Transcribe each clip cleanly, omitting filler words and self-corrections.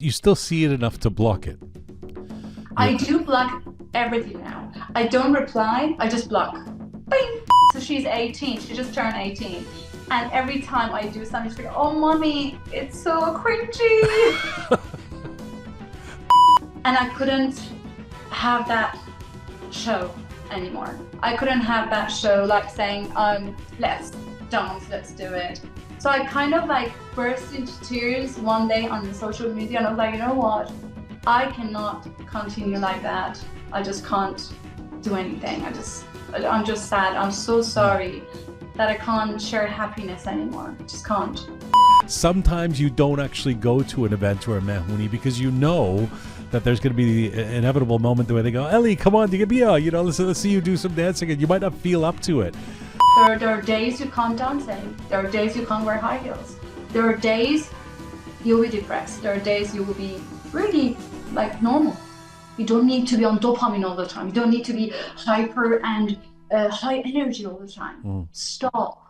you still see it enough to block it. I do block everything now. I don't reply, I just block. Bing! So she's 18, she just turned 18. And every time I do something, she's like, oh mommy, it's so cringy. And I couldn't have that show anymore. I couldn't have that show like saying, let's dance, let's do it. So I kind of like burst into tears one day on the social media and I was like, you know what? I cannot continue like that. I just can't do anything. I'm just sad. I'm so sorry that I can't share happiness anymore. I just can't. Sometimes you don't actually go to an event or a mehuni because you know that there's going to be the inevitable moment where they go, Ellie, come on, let's see you do some dancing, and you might not feel up to it. There are days you can't dance. There are days you can't wear high heels. There are days you'll be depressed. There are days you will be really like normal. You don't need to be on dopamine all the time. You don't need to be hyper and high energy all the time. Stop.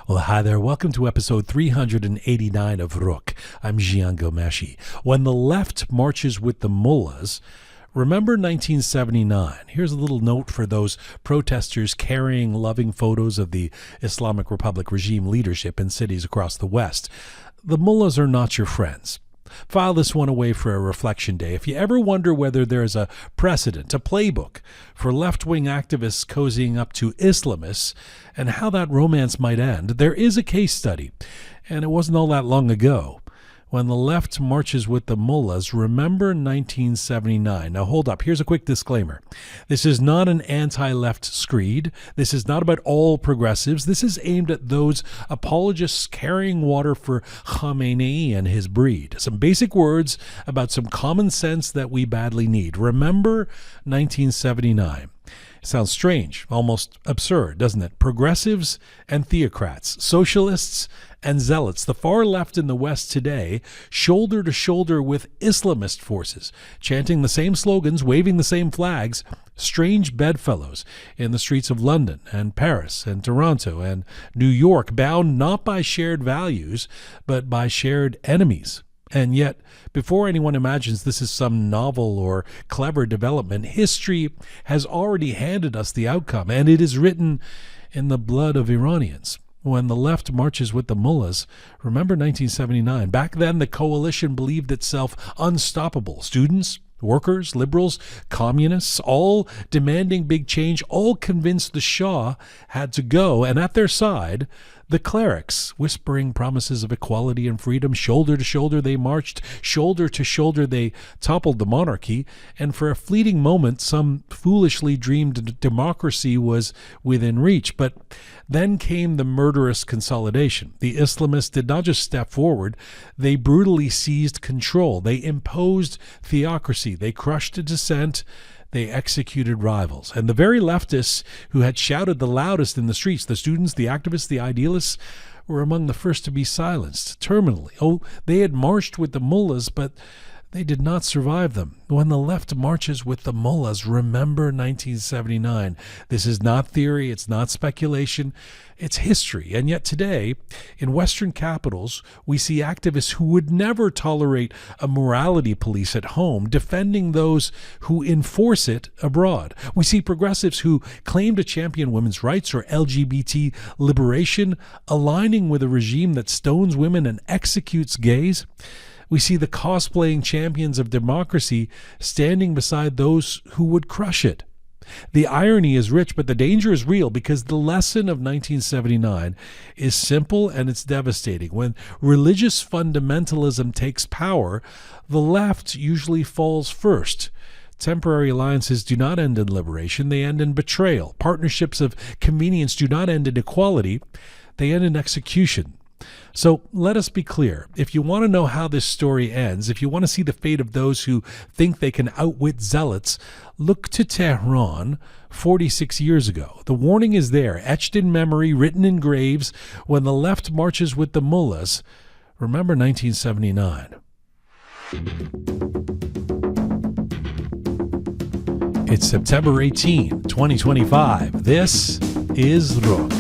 Well, hi there. Welcome to episode 389 of Roqe. I'm Jian. When the left marches with the mullahs, remember 1979. Here's a little note for those protesters carrying loving photos of the Islamic Republic regime leadership in cities across the West. The mullahs are not your friends. File this one away for a reflection day. If you ever wonder whether there's a precedent, a playbook for left-wing activists cozying up to Islamists and how that romance might end, there is a case study, and it wasn't all that long ago. When the left marches with the mullahs, remember 1979. Now hold up, here's a quick disclaimer. This is not an anti-left screed. This is not about all progressives. This is aimed at those apologists carrying water for Yaghmaei and his breed. Some basic words about some common sense that we badly need. Remember 1979. Sounds strange, almost absurd, doesn't it? Progressives and theocrats, socialists and zealots, the far left in the West today, shoulder to shoulder with Islamist forces, chanting the same slogans, waving the same flags, strange bedfellows in the streets of London and Paris and Toronto and New York, bound not by shared values, but by shared enemies. And yet, before anyone imagines this is some novel or clever development, history has already handed us the outcome, and it is written in the blood of Iranians. When the left marches with the mullahs, remember 1979. Back then, the coalition believed itself unstoppable. Students, workers, liberals, communists, all demanding big change, all convinced the Shah had to go, and at their side, the clerics, whispering promises of equality and freedom. Shoulder to shoulder they marched, shoulder to shoulder they toppled the monarchy, and for a fleeting moment some foolishly dreamed democracy was within reach. But then came the murderous consolidation. The Islamists did not just step forward, they brutally seized control. They imposed theocracy. They crushed dissent. They executed rivals. And the very leftists who had shouted the loudest in the streets, the students, the activists, the idealists, were among the first to be silenced, terminally. Oh, they had marched with the mullahs, but they did not survive them. When the left marches with the mullahs, remember 1979. This is not theory, it's not speculation, it's history. And yet today, in Western capitals, we see activists who would never tolerate a morality police at home defending those who enforce it abroad. We see progressives who claim to champion women's rights or LGBT liberation aligning with a regime that stones women and executes gays. We see the cosplaying champions of democracy standing beside those who would crush it. The irony is rich, but the danger is real, because the lesson of 1979 is simple and it's devastating. When religious fundamentalism takes power, the left usually falls first. Temporary alliances do not end in liberation, they end in betrayal. Partnerships of convenience do not end in equality, they end in execution. So let us be clear. If you want to know how this story ends, if you want to see the fate of those who think they can outwit zealots, look to Tehran 46 years ago. The warning is there, etched in memory, written in graves. When the left marches with the mullahs, remember 1979. It's September 18, 2025. This is Roqe.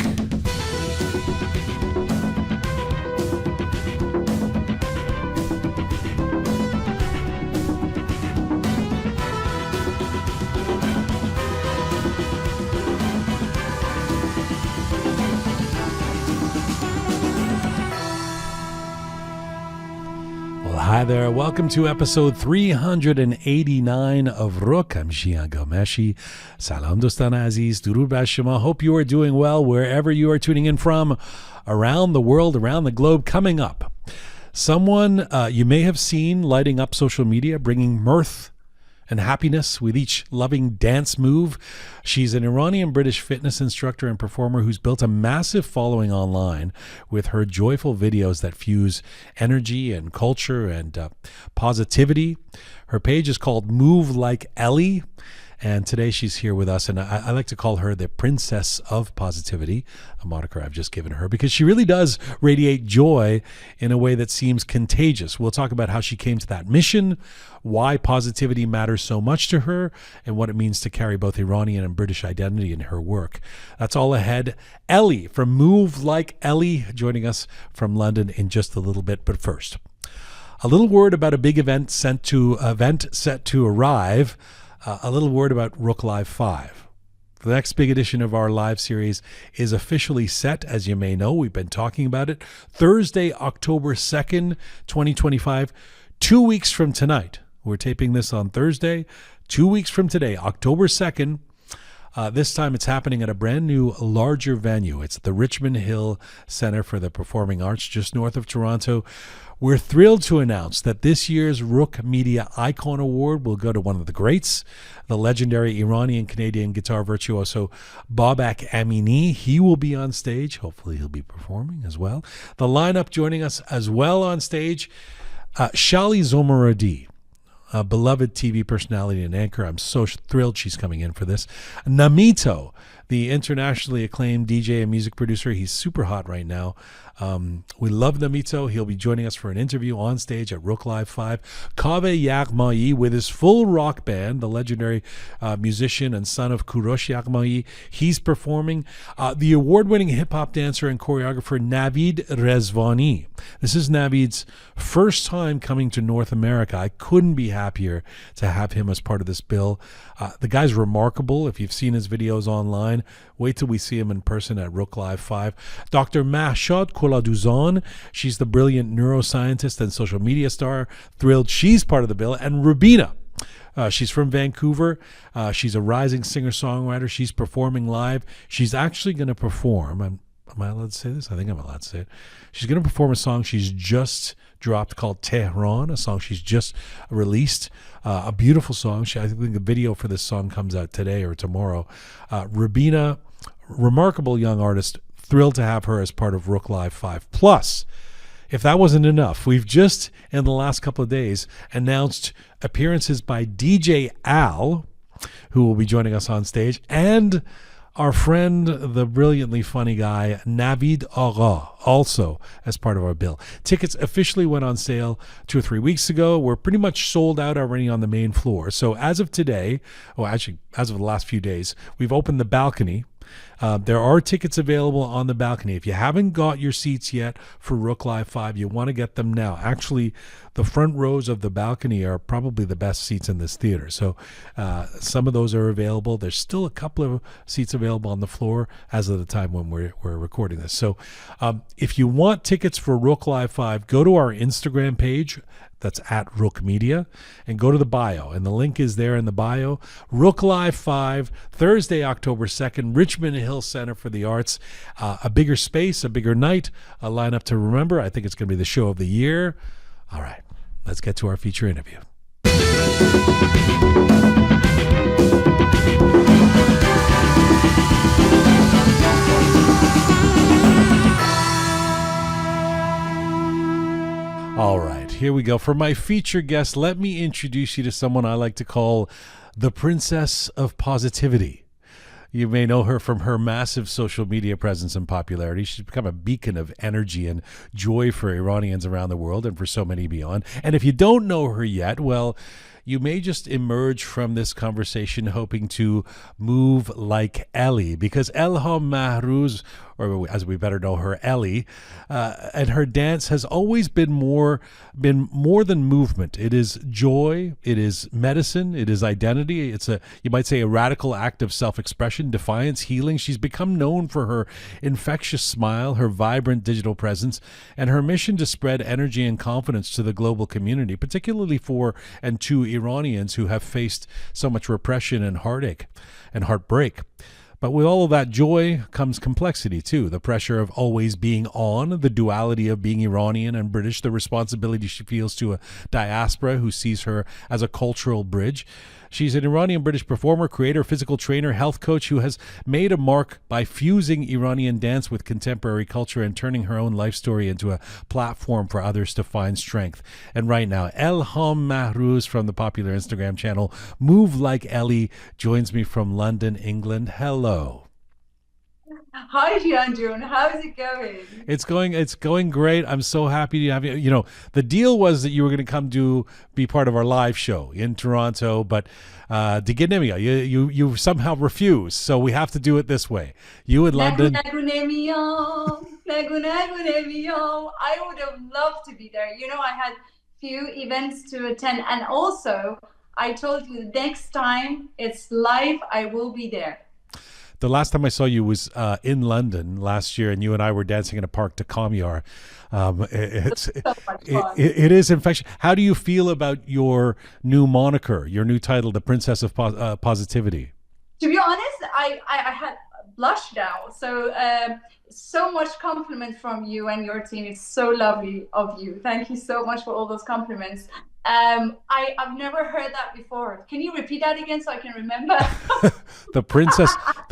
Hi there, welcome to episode 389 of Roqe. I'm Jian. Salam dostan aziz, durud bar shoma. Hope you are doing well wherever you are tuning in from around the world, around the globe. Coming up, someone you may have seen lighting up social media, bringing mirth and happiness with each loving dance move. She's an Iranian-British fitness instructor and performer who's built a massive following online with her joyful videos that fuse energy and culture and positivity. Her page is called Move Like Ellie. And today she's here with us, and I like to call her the Princess of Positivity, a moniker I've just given her, because she really does radiate joy in a way that seems contagious. We'll talk about how she came to that mission, why positivity matters so much to her, and what it means to carry both Iranian and British identity in her work. That's all ahead. Ellie from Move Like Ellie joining us from London in just a little bit, but first, a little word about a big event set to arrive. A little word about Roqe Live 5. The next big edition of our live series is officially set, as you may know. We've been talking about it. Thursday, October 2nd, 2025, 2 weeks from tonight. We're taping this on Thursday. 2 weeks from today, October 2nd. This time it's happening at a brand new, larger venue. It's the Richmond Hill Center for the Performing Arts, just north of Toronto. We're thrilled to announce that this year's Roqe Media Icon Award will go to one of the greats, the legendary Iranian-Canadian guitar virtuoso Babak Amini. He will be on stage. Hopefully he'll be performing as well. The lineup joining us as well on stage, Shally Zomorodi, a beloved TV personality and anchor. I'm so thrilled she's coming in for this. Namito, the internationally acclaimed DJ and music producer. He's super hot right now. We love Namito. He'll be joining us for an interview on stage at Roqe Live 5. Kaveh Yaghmaei with his full rock band, the legendary musician and son of Yaghmaei. He's performing. The award-winning hip-hop dancer and choreographer Navid Rezvani. This is Navid's first time coming to North America. I couldn't be happier to have him as part of this bill. The guy's remarkable. If you've seen his videos online, wait till we see him in person at Roqe Live 5. Dr. Mahshad Kolahdouzan, she's the brilliant neuroscientist and social media star. Thrilled she's part of the bill. And Rubina, she's from Vancouver. She's a rising singer-songwriter. She's performing live. She's actually going to perform, am I allowed to say this? I think I'm allowed to say it. She's going to perform a song she's just dropped called Tehran, a song she's just released. A beautiful song. I think the video for this song comes out today or tomorrow. Rubina, remarkable young artist. Thrilled to have her as part of Roqe Live 5. Plus, if that wasn't enough, we've just, in the last couple of days, announced appearances by DJ Al, who will be joining us on stage, and our friend, the brilliantly funny guy, Navid Agha, also as part of our bill. Tickets officially went on sale 2 or 3 weeks ago. We're pretty much sold out already on the main floor. So as of today, actually as of the last few days, we've opened the balcony. There are tickets available on the balcony. If you haven't got your seats yet for Roqe Live 5, you want to get them now. Actually, the front rows of the balcony are probably the best seats in this theater. So some of those are available. There's still a couple of seats available on the floor as of the time when we're recording this. So if you want tickets for Roqe Live 5, go to our Instagram page. That's at Roqe Media, and go to the bio, and the link is there in the bio. Roqe Live 5, Thursday, October 2nd, Richmond Hill Center for the Arts. A bigger space, a bigger night, a lineup to remember. I think it's going to be the show of the year. All right, let's get to our feature interview. All right, here we go. For my feature guest, let me introduce you to someone I like to call the Princess of Positivity. You may know her from her massive social media presence and popularity. She's become a beacon of energy and joy for Iranians around the world and for so many beyond. And if you don't know her yet, well, you may just emerge from this conversation hoping to move like Ellie, because Elham Mahrooz, or as we better know her, Ellie, and her dance has always been more than movement. It is joy, it is medicine, it is identity. It's you might say, a radical act of self-expression, defiance, healing. She's become known for her infectious smile, her vibrant digital presence, and her mission to spread energy and confidence to the global community, particularly for and to Iranians who have faced so much repression and heartache and heartbreak. But with all of that joy comes complexity too. The pressure of always being on, the duality of being Iranian and British, the responsibility she feels to a diaspora who sees her as a cultural bridge. She's an Iranian-British performer, creator, physical trainer, health coach who has made a mark by fusing Iranian dance with contemporary culture and turning her own life story into a platform for others to find strength. And right now, Elham Mahrooz from the popular Instagram channel Move Like Ellie joins me from London, England. Hello. Hi, Jian. How's it going? It's going great. I'm so happy to have you. You know, the deal was that you were going to come to be part of our live show in Toronto, but you somehow refused. So we have to do it this way. You in London. I would have loved to be there. You know, I had few events to attend, and also I told you next time it's live, I will be there. The last time I saw you was in London last year, and you and I were dancing in a park to Kamyar. It is infectious. How do you feel about your new moniker, your new title, the Princess of Positivity? To be honest, I had blushed now. So much compliment from you and your team. It's so lovely of you. Thank you so much for all those compliments. I've never heard that before. Can you repeat that again so I can remember? the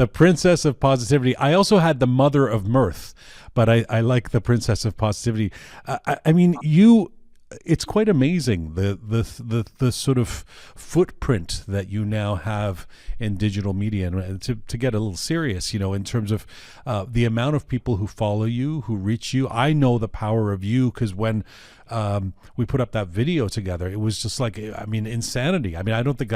princess of positivity. I also had the mother of mirth, but I like the Princess of Positivity. I mean, it's quite amazing the sort of footprint that you now have in digital media. And to get a little serious, you know, in terms of the amount of people who follow you, who reach you. I know the power of you because when we put up that video together, it was just like, I mean, insanity. I mean, I don't think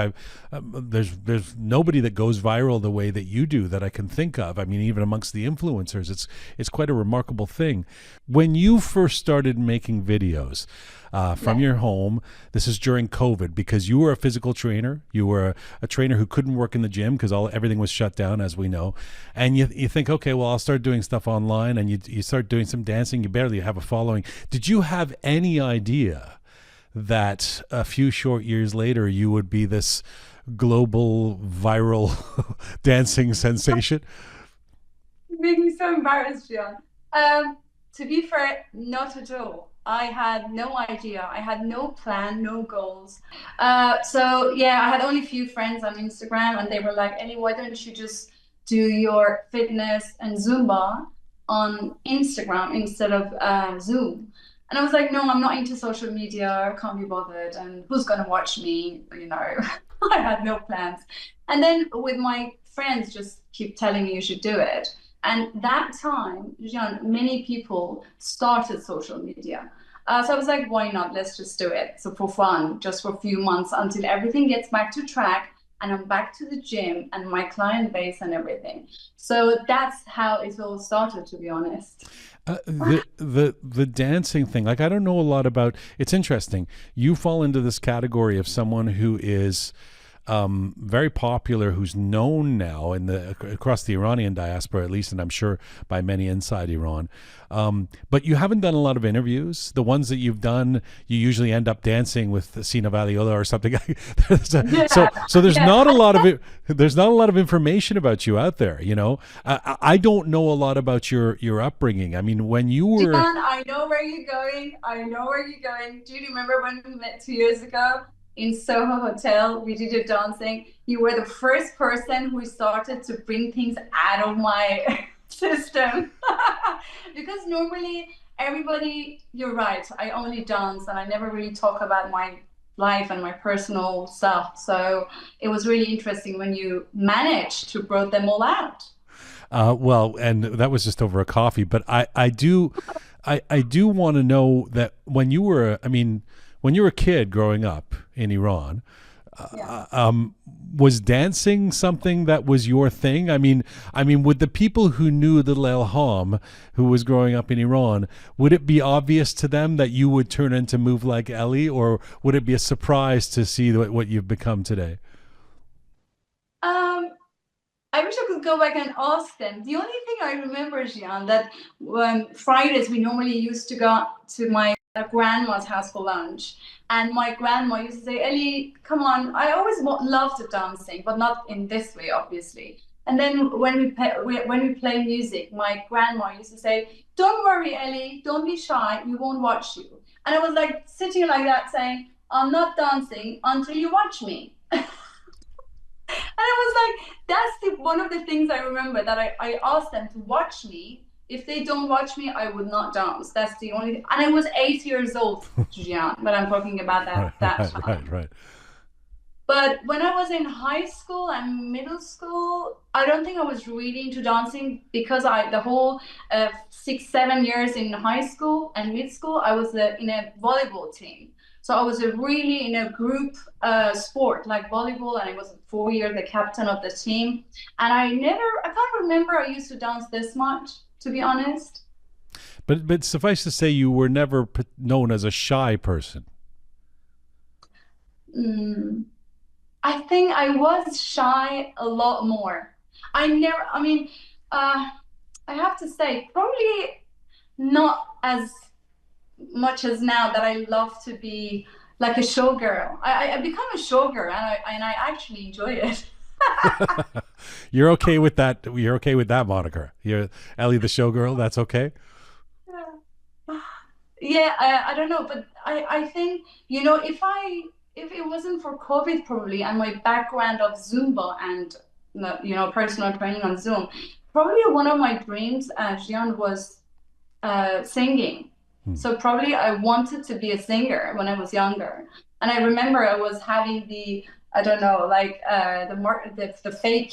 there's nobody that goes viral the way that you do that I can think of. I mean, even amongst the influencers, it's quite a remarkable thing. When you first started making videos from your home, this is during COVID, because you were a physical trainer. You were a trainer who couldn't work in the gym because everything was shut down, as we know. And you think, okay, well, I'll start doing stuff online, and you start doing some dancing. You barely have a following. Did you have any idea that a few short years later you would be this global viral dancing sensation? You make me so embarrassed, Jian. To be fair, not at all. I had no idea. I had no plan, no goals. So yeah, I had only a few friends on Instagram, and they were like, Ellie, why don't you just do your fitness and Zumba on Instagram instead of Zoom? And I was like, no, I'm not into social media. I can't be bothered. And who's going to watch me? You know, I had no plans. And then with my friends just keep telling me you should do it. And that time, Jian, many people started social media. So I was like, why not? Let's just do it. So for fun, just for a few months until everything gets back to track and I'm back to the gym and my client base and everything. So that's how it all started, to be honest. The dancing thing, like, I don't know a lot about. It's interesting. You fall into this category of someone who is very popular, who's known now across the Iranian diaspora, at least, and I'm sure by many inside Iran. But you haven't done a lot of interviews. The ones that you've done, you usually end up dancing with Sina Valiola or something. So there's not a lot of information about you out there. You know, I don't know a lot about your upbringing. I mean, when you were, Jian, I know where you're going. Do you remember when we met 2 years ago? In Soho Hotel, we did your dancing. You were the first person who started to bring things out of my system. Because normally everybody, you're right, I only dance and I never really talk about my life and my personal stuff. So it was really interesting when you managed to brought them all out. Well, and that was just over a coffee, but I do want to know that when you were, I mean, when you were a kid growing up in Iran, was dancing something that was your thing? I mean, would the people who knew little Elham, who was growing up in Iran, would it be obvious to them that you would turn into move like Ellie, or would it be a surprise to see what you've become today? I wish I could go back and ask them. The only thing I remember, Jian, that Fridays we normally used to go to my grandma's house for lunch, and my grandma used to say, "Ellie, come on." I always loved dancing, but not in this way, obviously. And then when we play music, my grandma used to say, "Don't worry, Ellie, don't be shy. We won't watch you." And I was like sitting like that, saying, "I'm not dancing until you watch me." And I was like, that's one of the things I remember, that I asked them to watch me. If they don't watch me, I would not dance. That's the only thing. And I was 8 years old, Jian, when I'm talking about that time. Right. But when I was in high school and middle school, I don't think I was really into dancing, because the whole 6-7 years in high school and mid school, I was in a volleyball team. So I was really in a group sport like volleyball, and I was 4 years the captain of the team. And I can't remember I used to dance this much, to be honest. But suffice to say, you were never known as a shy person. I think I was shy a lot more. I have to say, probably not as much as now, that I love to be like a showgirl. I become a showgirl, and I actually enjoy it. You're okay with that? You're okay with that moniker? You're Ellie the showgirl. That's okay. Yeah, I don't know, but I think, if it wasn't for COVID probably, and my background of Zumba and personal training on Zoom, probably one of my dreams, Jian, was singing. So probably I wanted to be a singer when I was younger. And I remember I was having the fake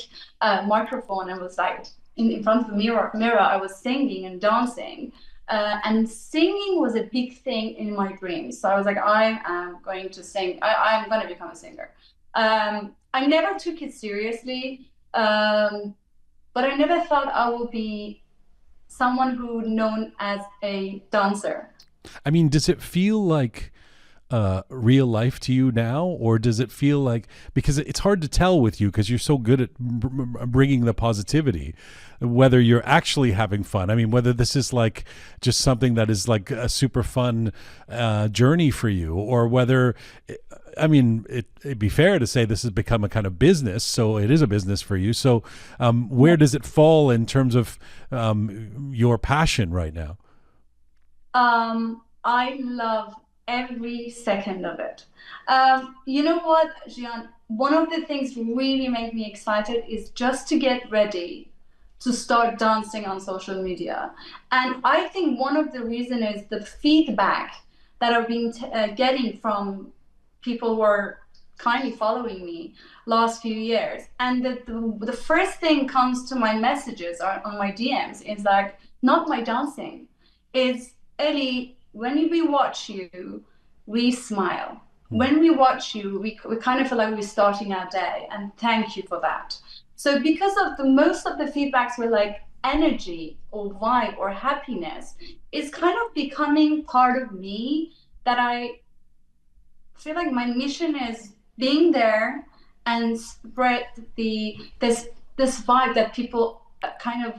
microphone, and was like in front of the mirror. I was singing and dancing. And singing was a big thing in my dreams. So I was like, I am going to sing. I'm going to become a singer. I never took it seriously, but I never thought I would be someone who known as a dancer. I mean, does it feel like real life to you now, or does it feel like, because it's hard to tell with you because you're so good at bringing the positivity, whether you're actually having fun? I mean, whether this is like just something that is like a super fun journey for you, or whether, I mean, it'd be fair to say this has become a kind of business, so it is a business for you. So where does it fall in terms of your passion right now? I love every second of it. You know what, Jian? One of the things really make me excited is just to get ready to start dancing on social media. And I think one of the reasons is the feedback that I've been getting from people who are kindly following me last few years. And the first thing comes to my messages or on my DMs is like, not my dancing. It's, Ellie, when we watch you, we smile. When we watch you, we kind of feel like we're starting our day, and thank you for that. So because of most of the feedbacks were like energy or vibe or happiness, it's kind of becoming part of me, that I feel like my mission is being there and spread this vibe that people kind of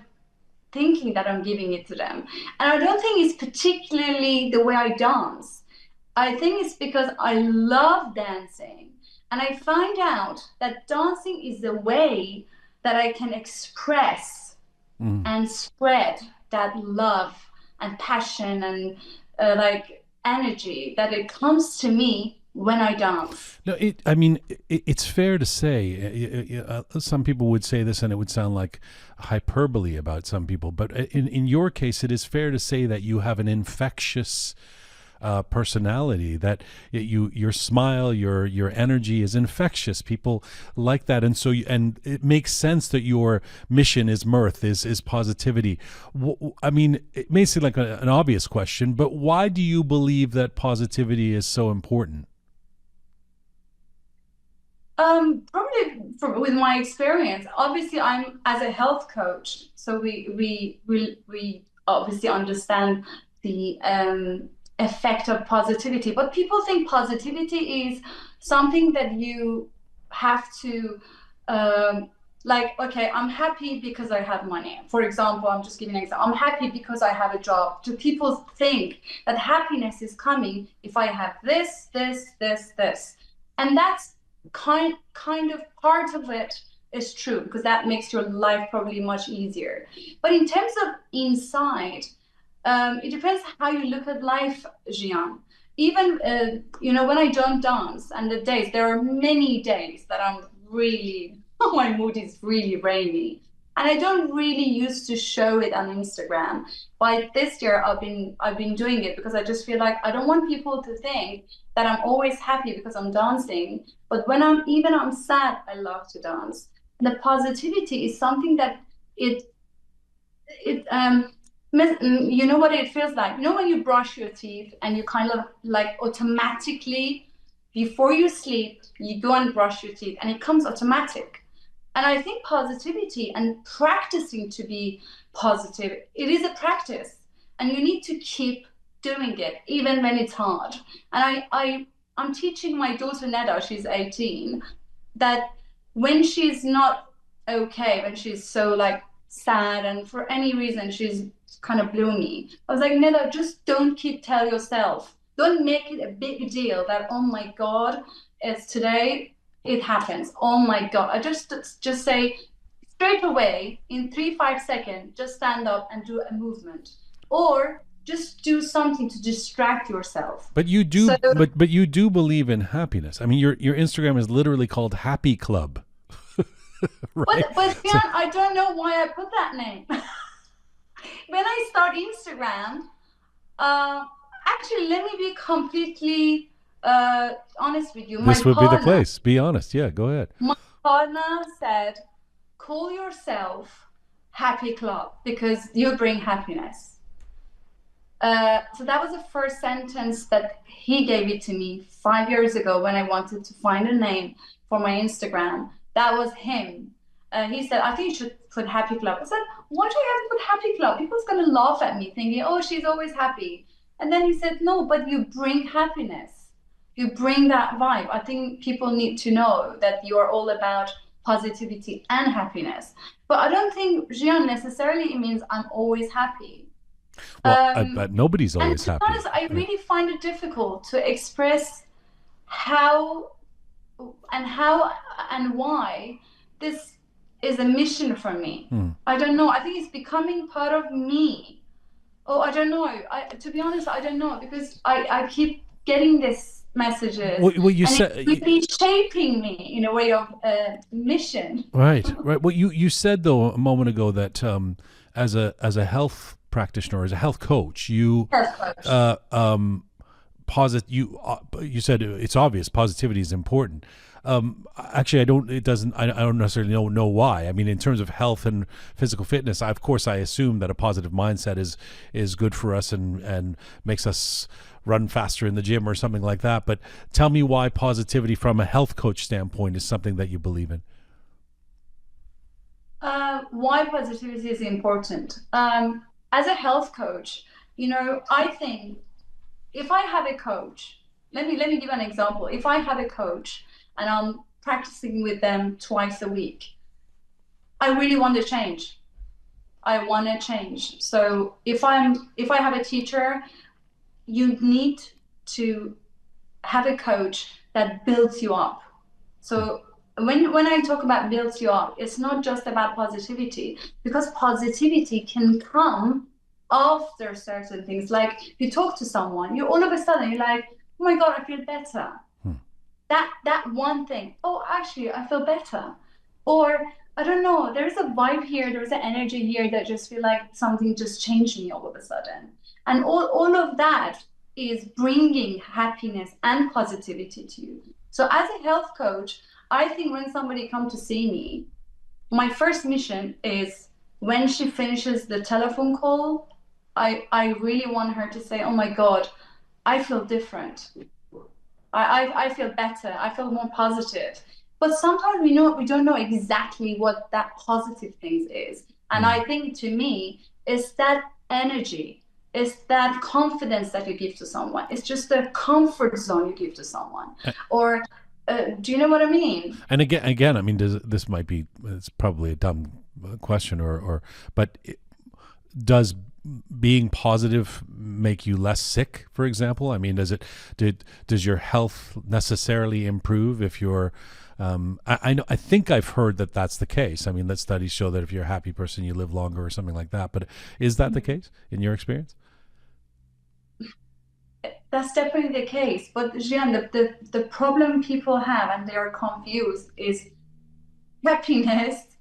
thinking that I'm giving it to them. And I don't think it's particularly the way I dance. I think it's because I love dancing, and I find out that dancing is the way that I can express and spread that love and passion and like energy, that it comes to me when I dance. No, it's fair to say, some people would say this and it would sound like hyperbole about some people, but in your case, it is fair to say that you have an infectious personality, that your smile, your energy is infectious. People like that, and so and it makes sense that your mission is mirth, is positivity. I mean, it may seem like an obvious question, but why do you believe that positivity is so important? Probably with my experience. Obviously, I'm as a health coach, so we obviously understand the effect of positivity. But people think positivity is something that you have to, like, okay, I'm happy because I have money. For example, I'm just giving an example. I'm happy because I have a job. Do people think that happiness is coming if I have this, this, this, this? And that's kind of part of it is true, because that makes your life probably much easier. But in terms of inside, it depends how you look at life, Jian. Even when I don't dance, and there are many days that I'm really my mood is really rainy, and I don't really used to show it on Instagram. But this year I've been doing it because I just feel like I don't want people to think that I'm always happy because I'm dancing. But when I'm sad, I love to dance. And the positivity is something that it you know what it feels like. You know when you brush your teeth and you kind of like automatically before you sleep you go and brush your teeth and it comes automatic. And I think positivity and practicing to be positive, it is a practice, and you need to keep doing it even when it's hard. And I'm teaching my daughter Neda, she's 18, that when she's not okay, when she's so like sad and for any reason she's kind of gloomy, I was like, Neda, just don't keep tell yourself. Don't make it a big deal that, oh my God, it's today, it happens. Oh my God. I just say straight away in 3-5 seconds, just stand up and do a movement. Or just do something to distract yourself. But you do, but you do believe in happiness. I mean, your Instagram is literally called Happy Club, right? But Jian, I don't know why I put that name. When I start Instagram, actually, let me be completely honest with you. This would be the place. Be honest. Yeah, go ahead. My partner said, call yourself Happy Club because you bring happiness. So that was the first sentence that he gave it to me 5 years ago when I wanted to find a name for my Instagram. That was him. He said, I think you should put Happy Club. I said, why do you have to put Happy Club? People's going to laugh at me thinking, oh, she's always happy. And then he said, no, but you bring happiness. You bring that vibe. I think people need to know that you are all about positivity and happiness. But I don't think, Jian, necessarily it means I'm always happy. Well, but nobody's always happy. And to be honest, I really find it difficult to express how and why this is a mission for me. I don't know. I think it's becoming part of me. Oh, I don't know. To be honest, I don't know, because I keep getting this messages. Well, you said it's really shaping me in a way of mission. Right. Well, you said though a moment ago that as a health practitioner, as a health coach, you you said it's obvious positivity is important. Actually, I don't necessarily know why. I mean, in terms of health and physical fitness, of course, I assume that a positive mindset is good for us and makes us run faster in the gym or something like that. But tell me why positivity from a health coach standpoint is something that you believe in. Why positivity is important. As a health coach, I think if I have a coach, let me give you an example. If I have a coach and I'm practicing with them twice a week, I really want to change. I want to change. So if I have a teacher, you need to have a coach that builds you up. So when I talk about builds you up, it's not just about positivity, because positivity can come after certain things. Like you talk to someone, you all of a sudden you're like, oh my God, I feel better. That one thing, oh, actually, I feel better. Or I don't know, there's a vibe here, there's an energy here that just feel like something just changed me all of a sudden. And all of that is bringing happiness and positivity to you. So as a health coach, I think when somebody comes to see me, my first mission is when she finishes the telephone call, I really want her to say, oh my God, I feel different. I feel better. I feel more positive. But sometimes we don't know exactly what that positive thing is. And I think to me, it's that energy, it's that confidence that you give to someone. It's just the comfort zone you give to someone. Or do you know what I mean? And again, I mean, this might be, it's probably a dumb question, but does being positive make you less sick, for example? I mean, does your health necessarily improve if you're, I think I've heard that that's the case. I mean, that studies show that if you're a happy person, you live longer or something like that. But is that the case in your experience? That's definitely the case. But Jian, the problem people have and they are confused is happiness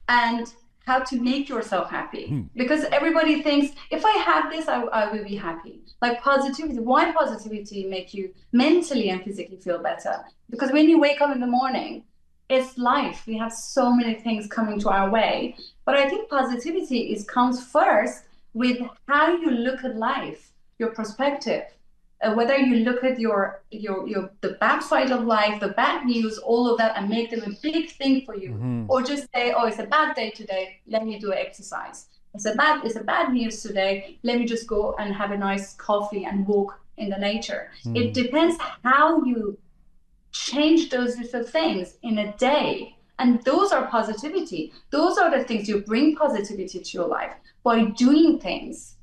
and how to make yourself happy. Because everybody thinks, if I have this, I will be happy. Like positivity. Why positivity make you mentally and physically feel better? Because when you wake up in the morning, it's life. We have so many things coming to our way. But I think positivity comes first with how you look at life, your perspective. Whether you look at the bad side of life, the bad news, all of that, and make them a big thing for you, or just say, "Oh, it's a bad day today. Let me do exercise. It's a bad news today. Let me just go and have a nice coffee and walk in the nature." It depends how you change those little things in a day, and those are positivity. Those are the things you bring positivity to your life by doing things.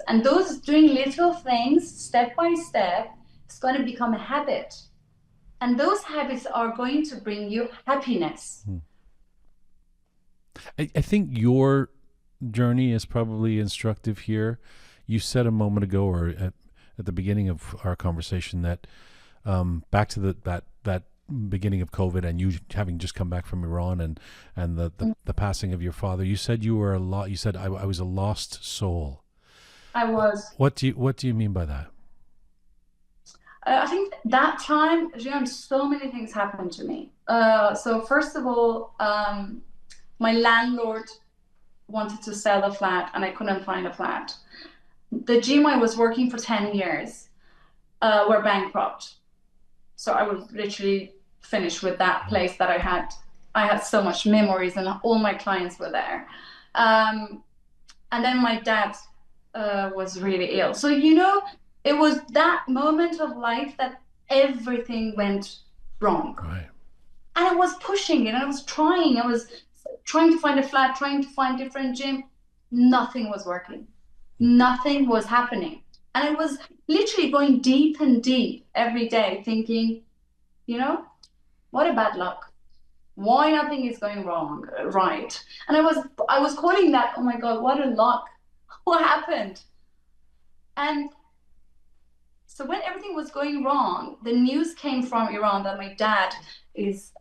And those doing little things step by step, it's going to become a habit, and those habits are going to bring you happiness. I think your journey is probably instructive here. You said a moment ago, or at the beginning of our conversation, that back to that beginning of COVID and you having just come back from Iran and the passing of your father, you said you were you said I was a lost soul. I was. What do you mean by that? I think that time, Jian, so many things happened to me. So first of all, my landlord wanted to sell a flat and I couldn't find a flat. The gym I was working for 10 years were bankrupt. So I was literally finished with that place that I had so much memories and all my clients were there. And then my dad was really ill. So, it was that moment of life that everything went wrong. Right. And I was pushing it. I was trying to find a flat, trying to find different gym. Nothing was working. Nothing was happening. And I was literally going deep and deep every day thinking, what a bad luck. Why nothing is going wrong, right? And I was calling that, oh my God, what a luck. What happened? And so when everything was going wrong, the news came from Iran that my dad is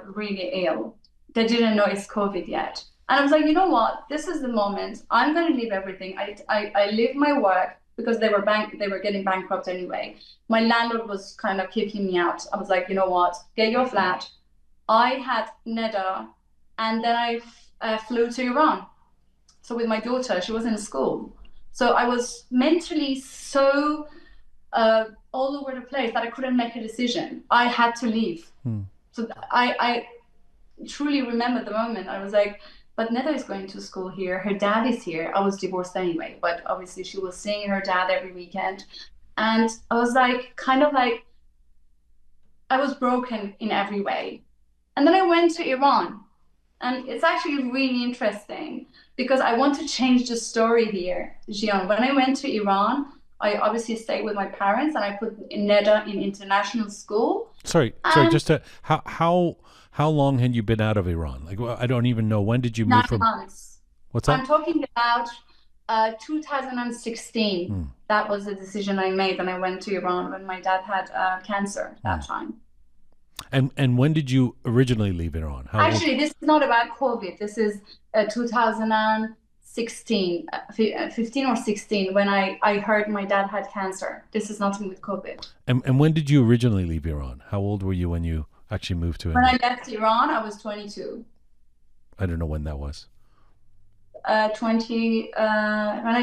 really ill. They didn't know it's COVID yet. And I was like, you know what? This is the moment. I'm going to leave everything. I leave my work because they were getting bankrupt anyway. My landlord was kind of kicking me out. I was like, you know what? Get your flat. I had Neda, and then I flew to Iran. So with my daughter, she was in school. So I was mentally so all over the place that I couldn't make a decision. I had to leave. So I truly remember the moment. I was like, but Neda is going to school here. Her dad is here. I was divorced anyway, but obviously she was seeing her dad every weekend. And I was like, I was broken in every way. And then I went to Iran. And it's actually really interesting because I want to change the story here, Jian. When I went to Iran, I obviously stayed with my parents and I put Neda in international school. Sorry, just to, how long had you been out of Iran? Like, well, I don't even know. When did you move 9 months. What's that? I'm talking about 2016. That was the decision I made when I went to Iran when my dad had cancer that time. And when did you originally leave Iran? Actually, this is not about COVID. This is 2017. 15 or 16 when I heard my dad had cancer. This is nothing with COVID. And when did you originally leave Iran? How old were you when you actually moved to When I England? left Iran, I was 22. I don't know when that was. When I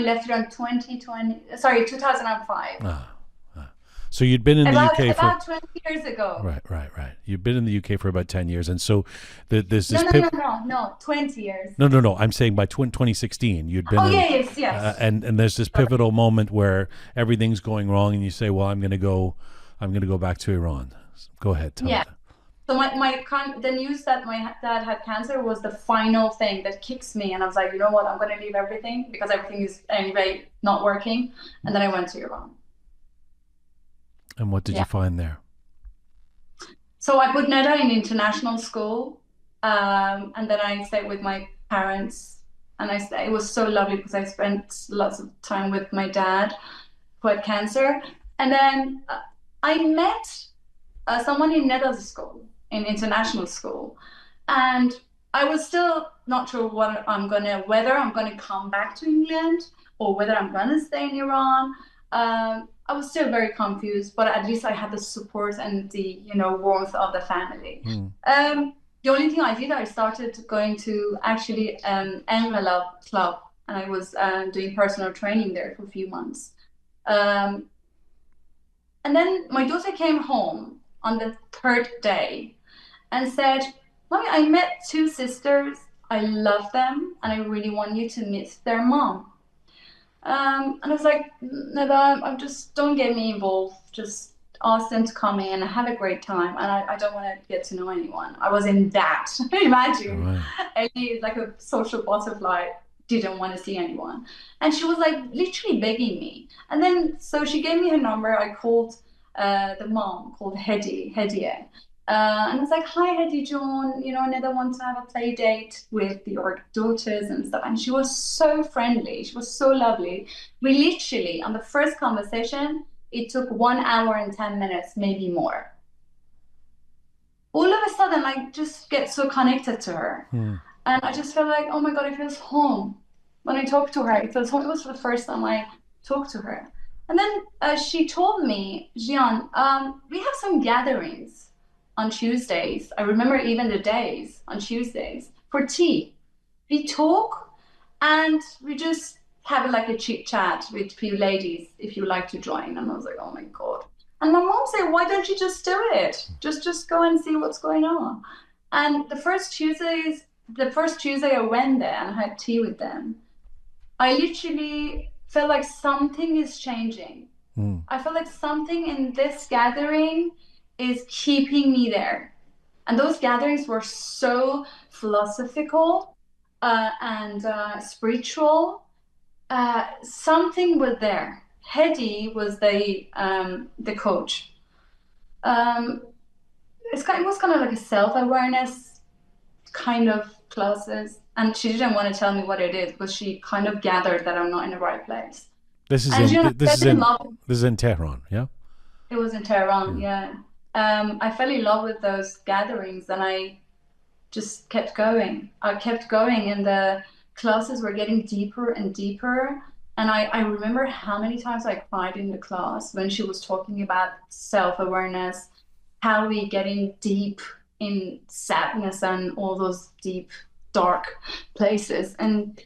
left Iran 2020, sorry, 2005. Ah, so you'd been in the UK for About 20 years ago. right. You've been in the UK for about 10 years, and so there's this No, 20 years. No. I'm saying by 2016 you'd been Oh, in, yes. and there's this pivotal moment where everything's going wrong, and you say, "Well, I'm going to go back to Iran." Go ahead, tell me. So the news that my dad had cancer was the final thing that kicks me, and I was like, you know what, I'm going to leave everything because everything is anyway not working, and then I went to Iran. And what did you find there? So I put Neda in international school, and then I stayed with my parents, and it was so lovely because I spent lots of time with my dad who had cancer, and then I met someone in Neda's school, in international school, and I was still not sure whether I'm gonna come back to England or whether I'm gonna stay in Iran. I was still very confused, but at least I had the support and the warmth of the family. The only thing I did, I started going to actually Engelab club, and I was doing personal training there for a few months. And then my daughter came home on the third day and said, "Mommy, I met two sisters. I love them, and I really want you to meet their mom." And I was like, "Neda, don't get me involved. Just ask them to come in and have a great time. And I don't want to get to know anyone." I was in that. Imagine. Right. Ellie is like a social butterfly, didn't want to see anyone. And she was like literally begging me. And then, so she gave me her number. I called the mom, called Hediye. And I was like, "Hi, Hedi John, Neda wants to have a play date with your daughters and stuff." And she was so friendly. She was so lovely. We literally, on the first conversation, it took 1 hour and 10 minutes, maybe more. All of a sudden, I just get so connected to her. And I just felt like, oh my God, it feels home. When I talked to her, it feels home. It was the first time I talked to her. And then she told me, "Jian, we have some gatherings on Tuesdays." I remember even the days on Tuesdays for tea. We talk and we just have like a chit chat with a few ladies if you like to join. And I was like, oh my God. And my mom said, "Why don't you just do it? Just go and see what's going on." And the first Tuesday I went there and had tea with them, I literally felt like something is changing. I felt like something in this gathering is keeping me there. And those gatherings were so philosophical and spiritual. Something was there. Hedi was the coach. It was kind of like a self-awareness kind of classes, and she didn't want to tell me what it is, but she kind of gathered that I'm not in the right place. This is in Tehran, yeah? It was in Tehran, yeah. I fell in love with those gatherings, and I just kept going. And the classes were getting deeper and deeper. And I remember how many times I cried in the class when she was talking about self-awareness, how we getting deep in sadness and all those deep, dark places. And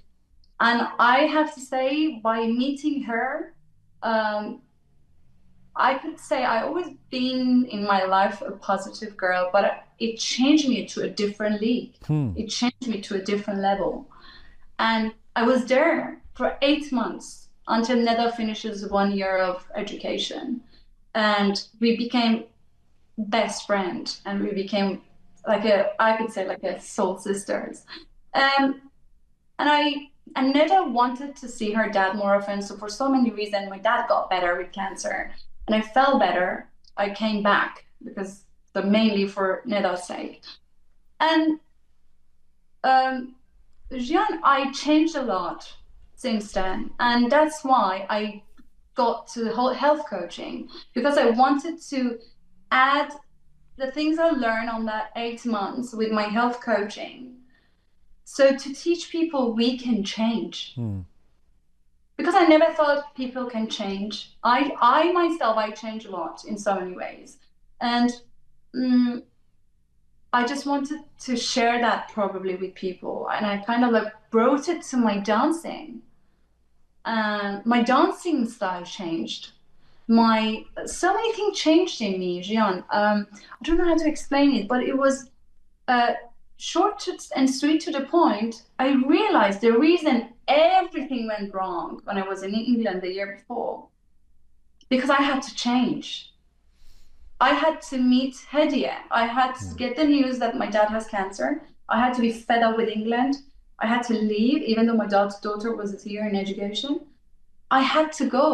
I have to say, by meeting her, I could say I always been in my life a positive girl, but it changed me to a different league. It changed me to a different level. And I was there for 8 months until Neda finishes 1 year of education. And we became best friends, and we became I could say like a soul sisters. And Neda wanted to see her dad more often. So for so many reasons, my dad got better with cancer, and I felt better. I came back mainly for Neda's sake. And Jian, I changed a lot since then, and that's why I got to the whole health coaching, because I wanted to add the things I learned on that 8 months with my health coaching So to teach people we can change. Hmm. Because I never thought people can change. I myself, I change a lot in so many ways. And mm, I just wanted to share that probably with people. And I kind of like brought it to my dancing. And my dancing style changed. My so many things changed in me, Jian. I don't know how to explain it, but it was uh, and sweet to the point. I realized the reason everything went wrong when I was in England the year before, because I had to change. I had to meet Hediye. I had to Hmm. get the news that my dad has cancer. I had to be fed up with England. I had to leave, even though my dad's daughter was here in education. I had to go.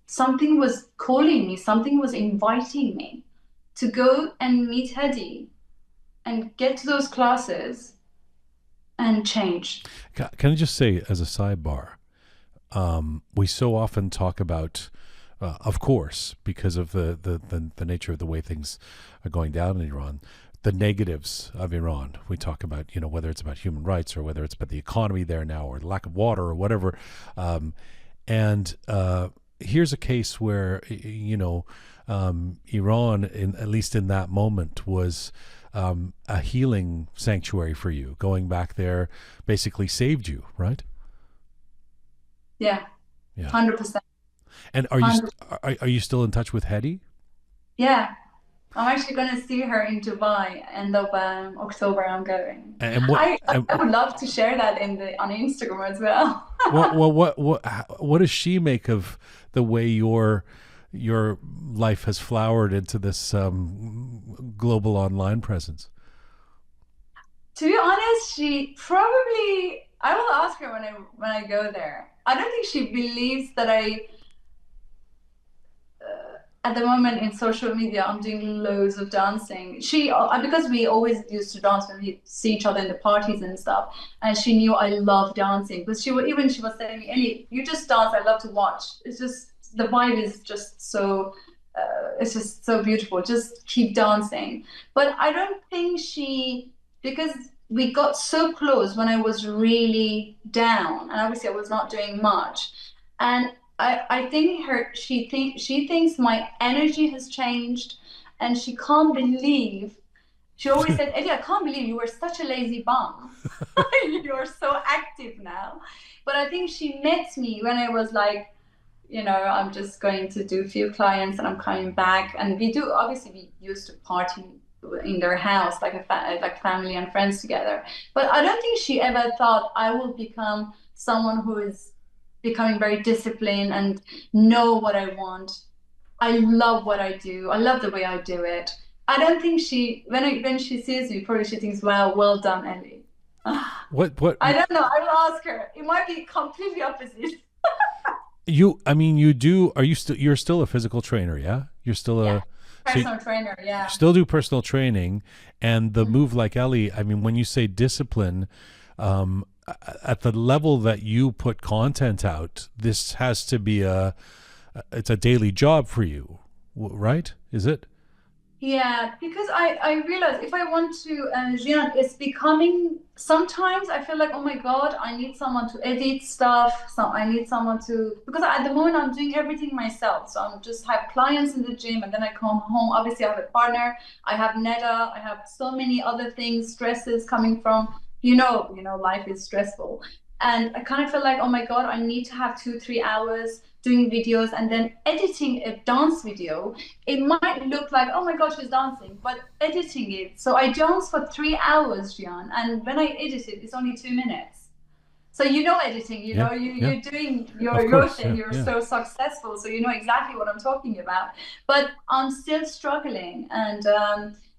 Something was calling me, something was inviting me to go and meet Hedi and get to those classes and change. Can I just say, as a sidebar, we so often talk about, of course, because of the nature of the way things are going down in Iran, the negatives of Iran. We talk about, whether it's about human rights or whether it's about the economy there now or the lack of water or whatever. And here's a case where, Iran, at least in that moment, was a healing sanctuary for you. Going back there basically saved you, right? Yeah, Yeah. 100%. And are you still in touch with Hedi? Yeah, I'm actually going to see her in Dubai end of October. I'm going. And what I would love to share that on Instagram as well. what does she make of the way your life has flowered into this global online presence? To be honest, she probably, I will ask her when I go there. I don't think she believes that at the moment in social media, I'm doing loads of dancing. Because we always used to dance when we see each other in the parties and stuff, and she knew I love dancing. But she was saying, Ellie, you just dance. I love to watch. It's just the vibe is just so. It's just so beautiful. Just keep dancing. But I don't think because we got so close when I was really down, and obviously I was not doing much, and I think she thinks my energy has changed, and she can't believe. She always said, Eddie, I can't believe you were such a lazy bum. You're so active now. But I think she met me when I was like, I'm just going to do a few clients and I'm coming back. And we used to party in their house like like family and friends together. But I don't think she ever thought I will become someone who is becoming very disciplined and know what I want. I love what I do. I love the way I do it. I don't think when she sees me, probably she thinks, "Wow, well done, Ellie." What I don't know. I will ask her. It might be completely opposite. you do, you're still a physical trainer, yeah? You're still Yeah. so Personal trainer, yeah. still do personal training, and the move like Ellie, I mean, when you say discipline, at the level that you put content out, this has to be it's a daily job for you, right? Is it? Yeah, because I realize if I want to, Jian, it's becoming, sometimes I feel like, oh my God, I need someone to edit stuff. So I need someone because at the moment I'm doing everything myself. So I'm just have clients in the gym and then I come home. Obviously I have a partner, I have Neda, I have so many other things, stresses coming from, life is stressful. And I kind of feel like, oh my God, I need to have 2, 3 hours doing videos and then editing a dance video. It might look like, oh my gosh, she's dancing, but editing it. So I dance for 3 hours, Jian, and when I edit it, it's only 2 minutes. So editing, Yeah, you're doing of your course, thing, yeah, you're yeah. so successful, so you know exactly what I'm talking about. But I'm still struggling, and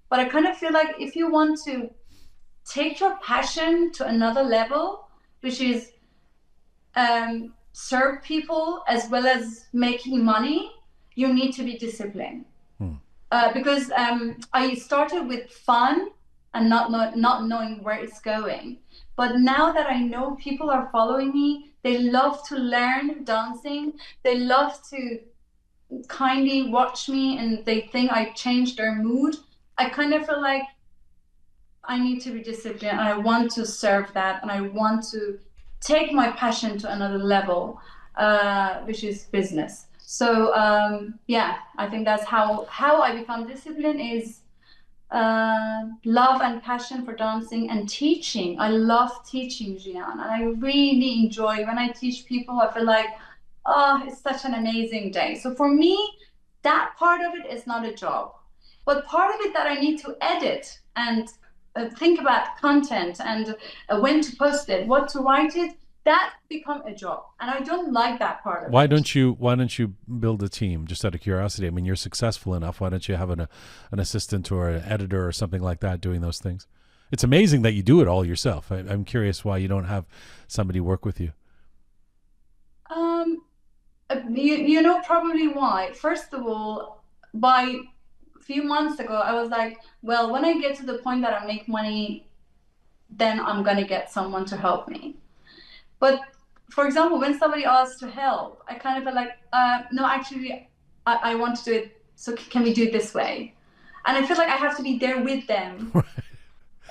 but I kind of feel like if you want to take your passion to another level, which is serve people as well as making money, you need to be disciplined. Hmm. Because I started with fun and not knowing where it's going. But now that I know people are following me, they love to learn dancing. They love to kindly watch me and they think I changed their mood. I kind of feel like I need to be disciplined, and I want to serve that, and I want to take my passion to another level, which is business. So yeah, I think that's how I become disciplined is love and passion for dancing and teaching. I love teaching, Jian, and I really enjoy when I teach people. I feel like, oh, it's such an amazing day. So for me, that part of it is not a job, but part of it that I need to edit and think about content and when to post it, what to write it, that become a job, and I don't like that part of it. Why don't you build a team, just out of curiosity? I mean, you're successful enough. Why don't you have an assistant or an editor or something like that doing those things? It's amazing that you do it all yourself. I'm curious why you don't have somebody work with you. You know probably why. First of all, by a few months ago, I was like, well, when I get to the point that I make money, then I'm gonna get someone to help me. But for example, when somebody asks to help, I kind of feel like, no, actually, I want to do it. So can we do it this way? And I feel like I have to be there with them.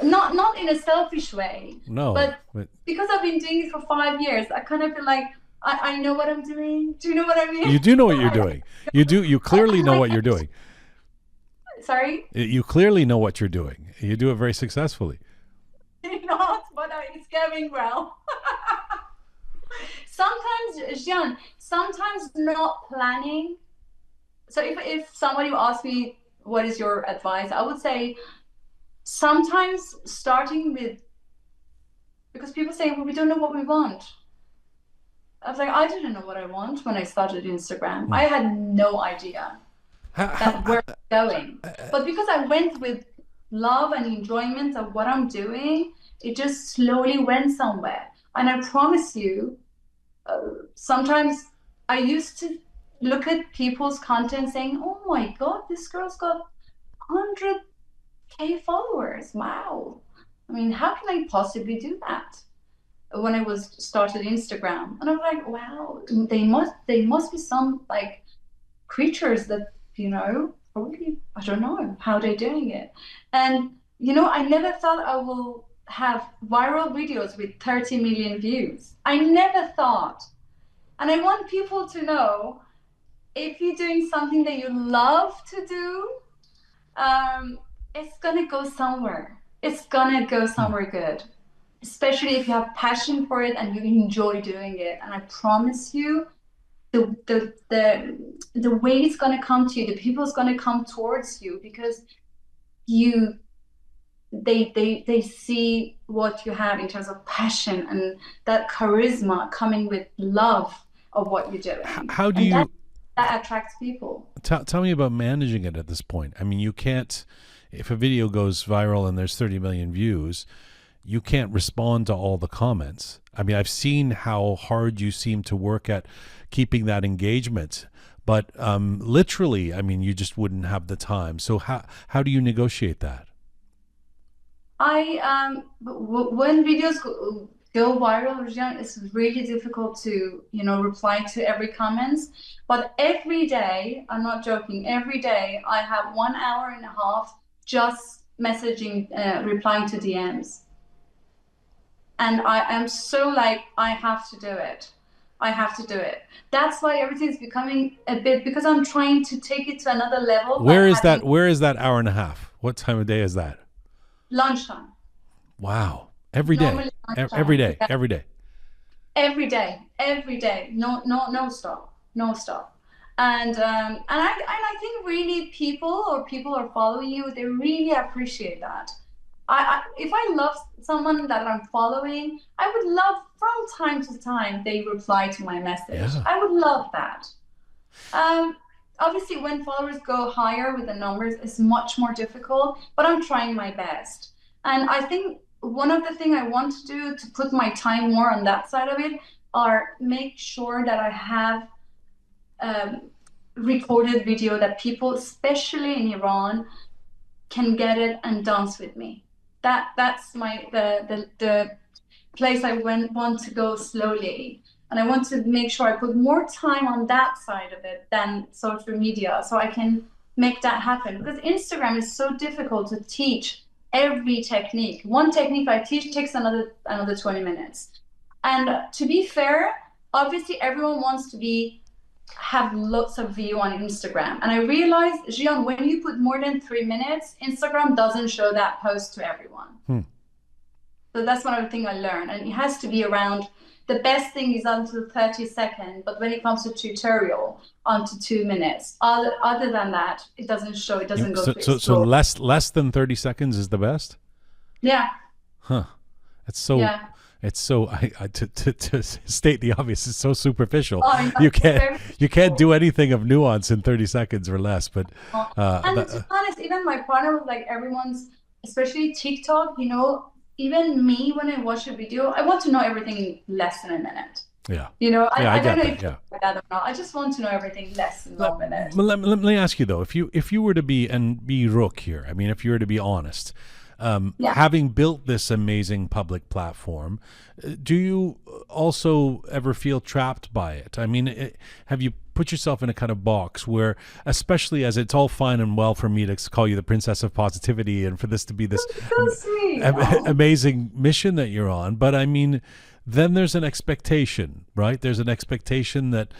Not in a selfish way. No. But because I've been doing it for 5 years, I kind of feel like I know what I'm doing. Do you know what I mean? You do know what you're doing. You clearly know what you're doing. Sorry? You clearly know what you're doing. You do it very successfully. Not, but it's going well. Sometimes, Jian, sometimes not planning. So if somebody asks me, what is your advice? I would say sometimes starting with, because people say, well, we don't know what we want. I was like, I didn't know what I want when I started Instagram. I had no idea where it's going. But because I went with love and enjoyment of what I'm doing, it just slowly went somewhere. And I promise you, sometimes I used to look at people's content saying, oh my God, this girl's got 100K followers. Wow. I mean, how can I possibly do that? When I was started Instagram. And I'm like, wow, they must be some like creatures that, you know, probably, I don't know how they're doing it. And, you know, I never thought I will have viral videos with 30 million views. I never thought. And I want people to know, if you're doing something that you love to do, it's gonna go somewhere. It's gonna go somewhere good. Especially if you have passion for it and you enjoy doing it. And I promise you, the way it's gonna come to you, the people's gonna come towards you because they see what you have in terms of passion and that charisma coming with love of what you're doing. How do you that attracts people? Tell me about managing it at this point. I mean, you can't, if a video goes viral and there's 30 million views, you can't respond to all the comments. I mean, I've seen how hard you seem to work at keeping that engagement, but literally, I mean, you just wouldn't have the time. So how do you negotiate that? When videos go viral, it's really difficult to, you know, reply to every comments. But every day, I'm not joking, every day I have 1.5 hours just messaging, replying to DMs. And I am so like, I have to do it. I have to do it. That's why everything's becoming a bit, because I'm trying to take it to another level. Where is that 1.5 hours? What time of day is that? Lunchtime. Wow. Every day. Every day. Yeah. Every day. Every day. Every day. No stop. No stop. And I think really people are following you, they really appreciate that. If I love someone that I'm following, I would love from time to time they reply to my message. Yeah. I would love that. Obviously, when followers go higher with the numbers, it's much more difficult, but I'm trying my best. And I think one of the things I want to do to put my time more on that side of it are make sure that I have recorded video that people, especially in Iran, can get it and dance with me. That's the place I want to go slowly. And I want to make sure I put more time on that side of it than social media, so I can make that happen. Because Instagram is so difficult to teach every technique. One technique I teach takes another 20 minutes. And to be fair, obviously everyone wants to have lots of view on Instagram. And I realized, Jian, when you put more than 3 minutes, Instagram doesn't show that post to everyone. So that's one of the things I learned. And it has to be around, the best thing is until 30 seconds, but when it comes to tutorial, onto 2 minutes. Other than that, it doesn't show, it doesn't go through. So less than 30 seconds is the best? Yeah. Huh. It's so... Yeah. It's so to state the obvious. It's so superficial. You can't do anything of nuance in 30 seconds or less. But and to be honest, even my partner was like, everyone's, especially TikTok. Even me, when I watch a video, I want to know everything in less than a minute. Yeah. I don't know if you're like that or not. I just want to know everything less than 1 minute. Let me ask you though, if you were to be Roqe here, I mean, if you were to be honest. Having built this amazing public platform, do you also ever feel trapped by it? I mean, have you put yourself in a kind of box where, especially as it's all fine and well for me to call you the princess of positivity and for this to be this amazing mission that you're on, but I mean, then there's an expectation, right? There's an expectation that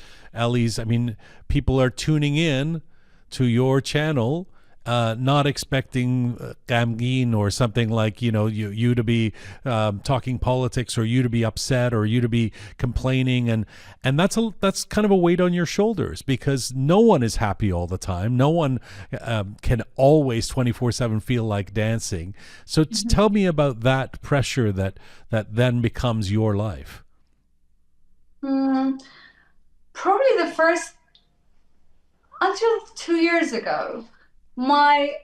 people are tuning in to your channel, not expecting gamgeen or something like, you to be talking politics, or you to be upset, or you to be complaining. And that's kind of a weight on your shoulders, because no one is happy all the time. No one can always 24/7 feel like dancing. So tell me about that pressure that then becomes your life. Probably the first, until 2 years ago, I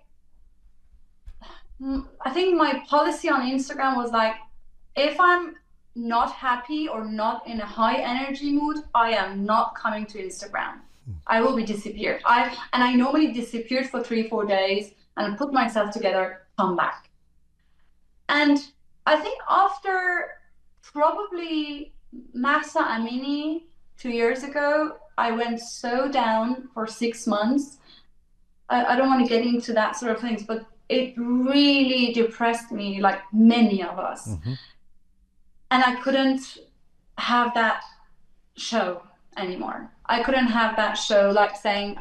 think my policy on Instagram was like, if I'm not happy or not in a high energy mood, I am not coming to Instagram. I will be disappeared. I normally disappeared for 3-4 days and put myself together, come back. And I think after probably Mahsa Amini 2 years ago, I went so down for 6 months. I don't want to get into that sort of things, but it really depressed me, like many of us. And I couldn't have that show anymore. I couldn't have that show like saying,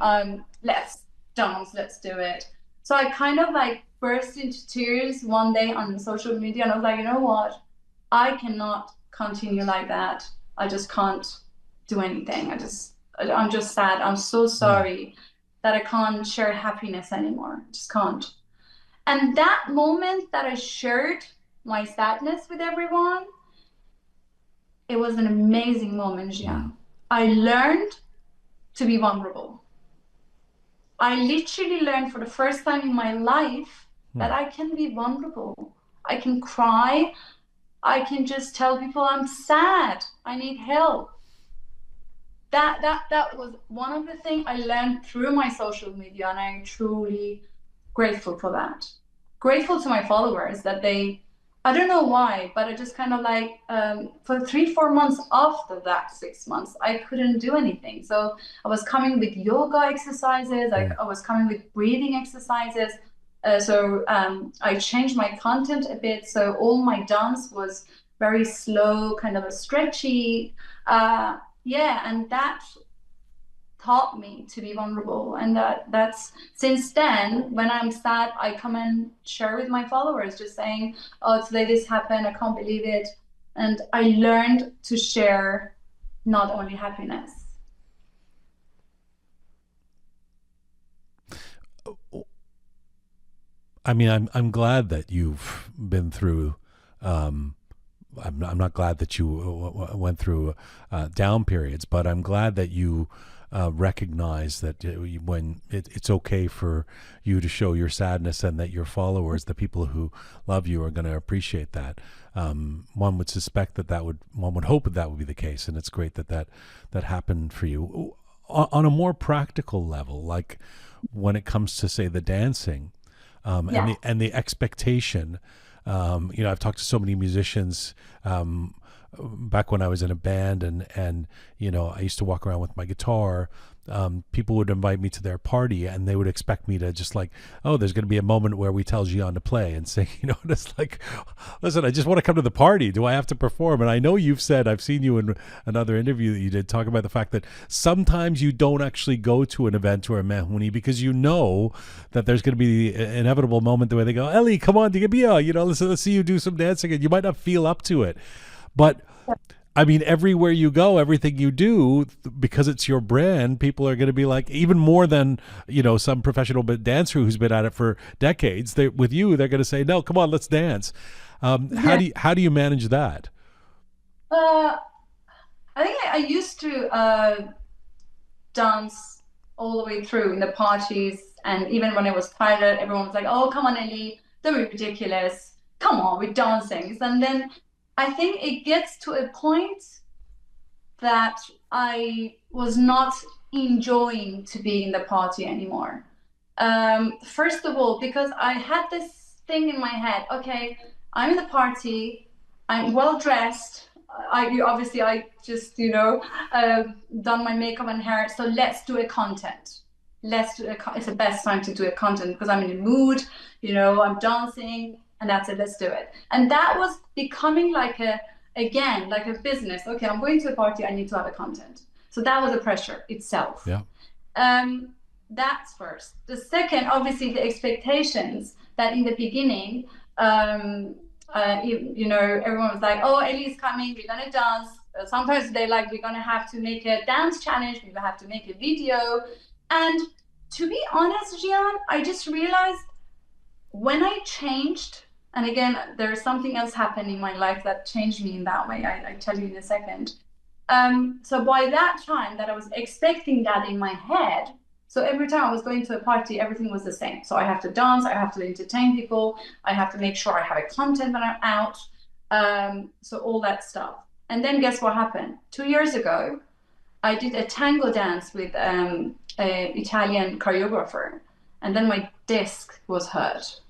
let's dance, let's do it. So I kind of like burst into tears one day on social media, and I was like, you know what? I cannot continue like that. I just can't do anything. I'm just sad. I'm so sorry that I can't share happiness anymore. I just can't. And that moment that I shared my sadness with everyone, it was an amazing moment, Jian. I learned to be vulnerable. I literally learned for the first time in my life that I can be vulnerable. I can cry. I can just tell people I'm sad. I need help. That was one of the things I learned through my social media, and I'm truly grateful for that. Grateful to my followers that I don't know why, but I just kind of like, for 3-4 months after that, 6 months, I couldn't do anything. So I was coming with yoga exercises, I was coming with breathing exercises. So I changed my content a bit. So all my dance was very slow, kind of a stretchy, and that taught me to be vulnerable. And that's since then, when I'm sad, I come and share with my followers, just saying, oh, today this happened, I can't believe it. And I learned to share not only happiness. I mean, I'm glad that you've been through I'm not glad that you went through down periods, but I'm glad that you recognize that when it's okay for you to show your sadness, and that your followers, the people who love you, are going to appreciate that. One would suspect one would hope that would be the case, and it's great that happened for you. On a more practical level, like when it comes to, say, the dancing, and the expectation. I've talked to so many musicians back when I was in a band, and I used to walk around with my guitar. People would invite me to their party, and they would expect me to just like, oh, there's going to be a moment where we tell Jian to play and sing. It's like, listen, I just want to come to the party. Do I have to perform? And I know you've said, I've seen you in another interview that you did talk about the fact that sometimes you don't actually go to an event or a Mehuni because you know that there's going to be the inevitable moment where they go, Ellie, come on, let's see you do some dancing, and you might not feel up to it. But I mean, everywhere you go, everything you do, because it's your brand, people are going to be like, even more than, some professional dancer who's been at it for decades. With you, they're going to say, no, come on, let's dance. How do you manage that? I think I used to dance all the way through in the parties. And even when it was private, everyone was like, oh, come on, Ellie, don't be ridiculous. Come on, we're dancing. And then I think it gets to a point that I was not enjoying to be in the party anymore. First of all, because I had this thing in my head, okay, I'm in the party, I'm well dressed, I just, done my makeup and hair, so let's do a content. It's the best time to do a content because I'm in the mood, I'm dancing, and that's it, let's do it. And that was becoming like a business. Okay, I'm going to a party, I need to have a content. So that was a pressure itself. Yeah. That's first. The second, obviously, the expectations that in the beginning, everyone was like, oh, Ellie's coming, we're gonna dance. Sometimes we're gonna have to make a dance challenge, we have to make a video. And to be honest, Jian, I just realized when I changed, and again, there's something else happened in my life that changed me in that way. I tell you in a second. So by that time that I was expecting that in my head, so every time I was going to a party, everything was the same. So I have to dance, I have to entertain people, I have to make sure I have a content when I'm out. So all that stuff. And then guess what happened? 2 years ago, I did a tango dance with an Italian choreographer. And then my disc was hurt.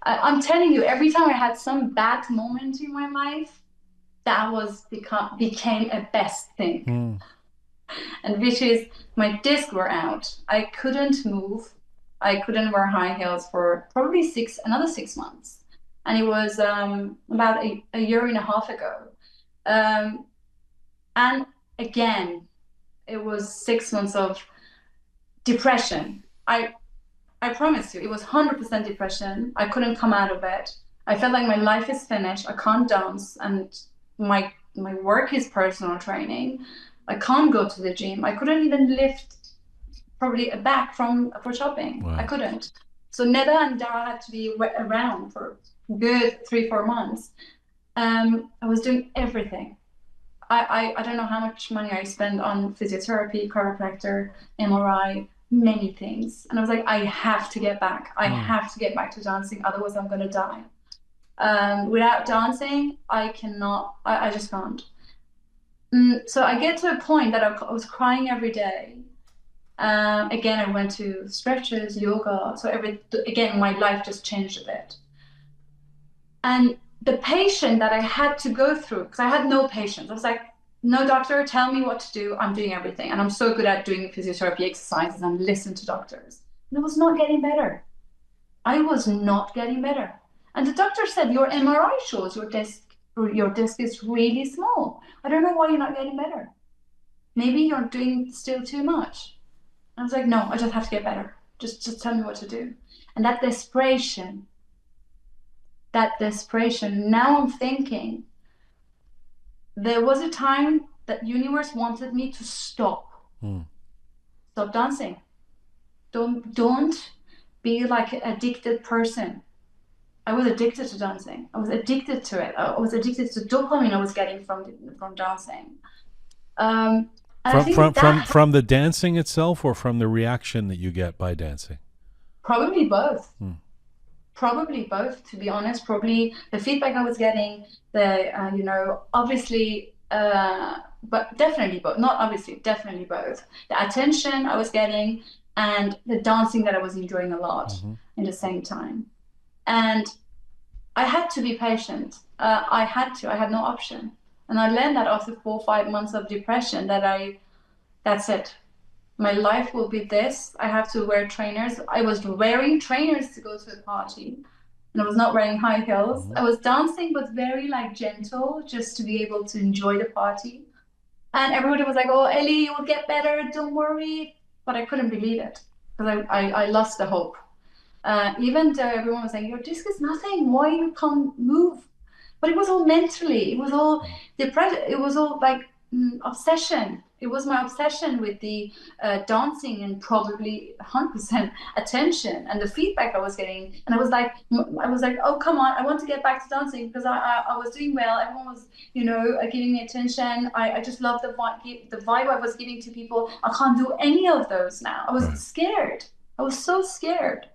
I'm telling you, every time I had some bad moment in my life, that became a best thing. And which is my discs were out. I couldn't move. I couldn't wear high heels for probably another 6 months. And it was about a year and a half ago. And again, it was 6 months of depression. I promise you, it was 100% depression. I couldn't come out of it. I felt like my life is finished. I can't dance, and my work is personal training. I can't go to the gym. I couldn't even lift probably a bag for shopping. Wow. I couldn't. So Neda and Dara had to be around for a good 3-4 months. I was doing everything. I don't know how much money I spent on physiotherapy, chiropractor, MRI, many things. And I was like, I have to get back. I have to get back to dancing. Otherwise, I'm going to die. Without dancing, I cannot. I just can't. So I get to a point that I was crying every day. Again, I went to stretches, yoga. So again, my life just changed a bit. And the patient that I had to go through, because I had no patience. I was like, no, doctor, tell me what to do. I'm doing everything. And I'm so good at doing physiotherapy exercises and listen to doctors. And I was not getting better. I was not getting better. And the doctor said, your MRI shows your disc is really small. I don't know why you're not getting better. Maybe you're doing still too much. I was like, no, I just have to get better. Just tell me what to do. And that desperation, now I'm thinking, there was a time that universe wanted me to stop. Stop dancing. Don't be like an addicted person. I was addicted to dancing. I was addicted to it. I was addicted to dopamine I was getting from dancing. From the dancing itself, or from the reaction that you get by dancing? Probably both. Probably both, to be honest. Probably the feedback I was getting, obviously, but definitely both. Not obviously, definitely both. The attention I was getting and the dancing that I was enjoying a lot in the same time. And I had to be patient. I had no option. And I learned that after 4 or 5 months of depression that's it. My life will be this. I have to wear trainers. I was wearing trainers to go to a party, and I was not wearing high heels. I was dancing, but very like gentle, just to be able to enjoy the party. And everybody was like, "Oh, Ellie, you will get better. Don't worry." But I couldn't believe it because I lost the hope. Even though everyone was saying, "Your disc is nothing. Why you can't move?" But it was all mentally. It was all depression. It was all like obsession. It was my obsession with the dancing and probably 100% attention and the feedback I was getting. And I was like, oh, come on, I want to get back to dancing because I was doing well. Everyone was, giving me attention. I just loved the vibe I was giving to people. I can't do any of those now. I was scared. I was so scared.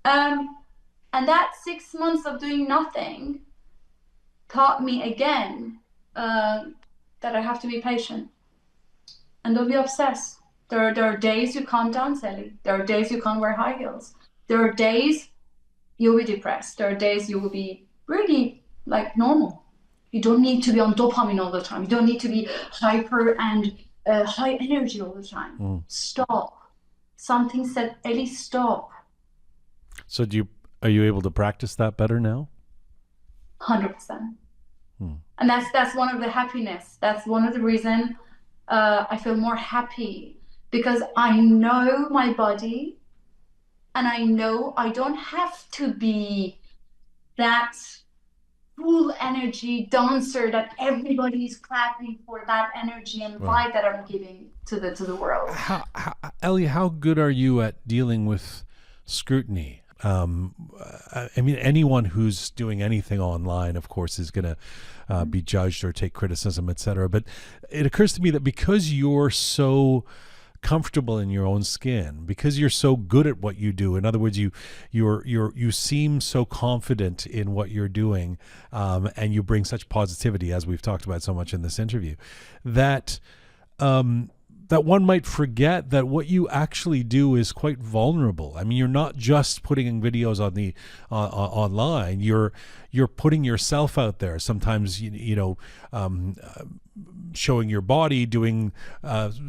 And that 6 months of doing nothing taught me again that I have to be patient and don't be obsessed. There are days you can't dance, Ellie. There are days you can't wear high heels. There are days you'll be depressed. There are days you will be really like normal. You don't need to be on dopamine all the time. You don't need to be hyper and high energy all the time. Stop. Something said, Ellie, stop. So are you able to practice that better now? 100%. And that's one of the happiness. That's one of the reason I feel more happy, because I know my body, and I know I don't have to be that full energy dancer that everybody's clapping for, that energy and vibe that I'm giving to the world. Ellie, how good are you at dealing with scrutiny? I mean, anyone who's doing anything online, of course, is going to be judged or take criticism, etc. But it occurs to me that because you're so comfortable in your own skin, because you're so good at what you do, in other words, you seem so confident in what you're doing, and you bring such positivity, as we've talked about so much in this interview, that that one might forget that what you actually do is quite vulnerable. I mean, you're not just putting in videos on the online. You're putting yourself out there. Sometimes showing your body, doing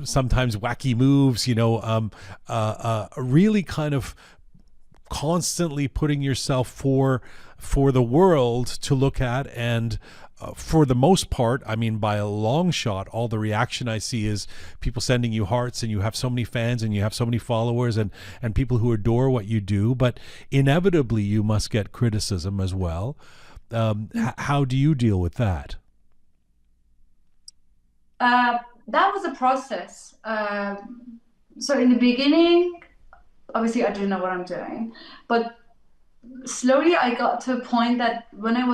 sometimes wacky moves. Really kind of constantly putting yourself for the world to look at. And for the most part, I mean, by a long shot, all the reaction I see is people sending you hearts, and you have so many fans and you have so many followers and people who adore what you do. But inevitably, you must get criticism as well. How do you deal with that? That was a process. So in the beginning, obviously, I didn't know what I'm doing. But slowly, I got to a point that when I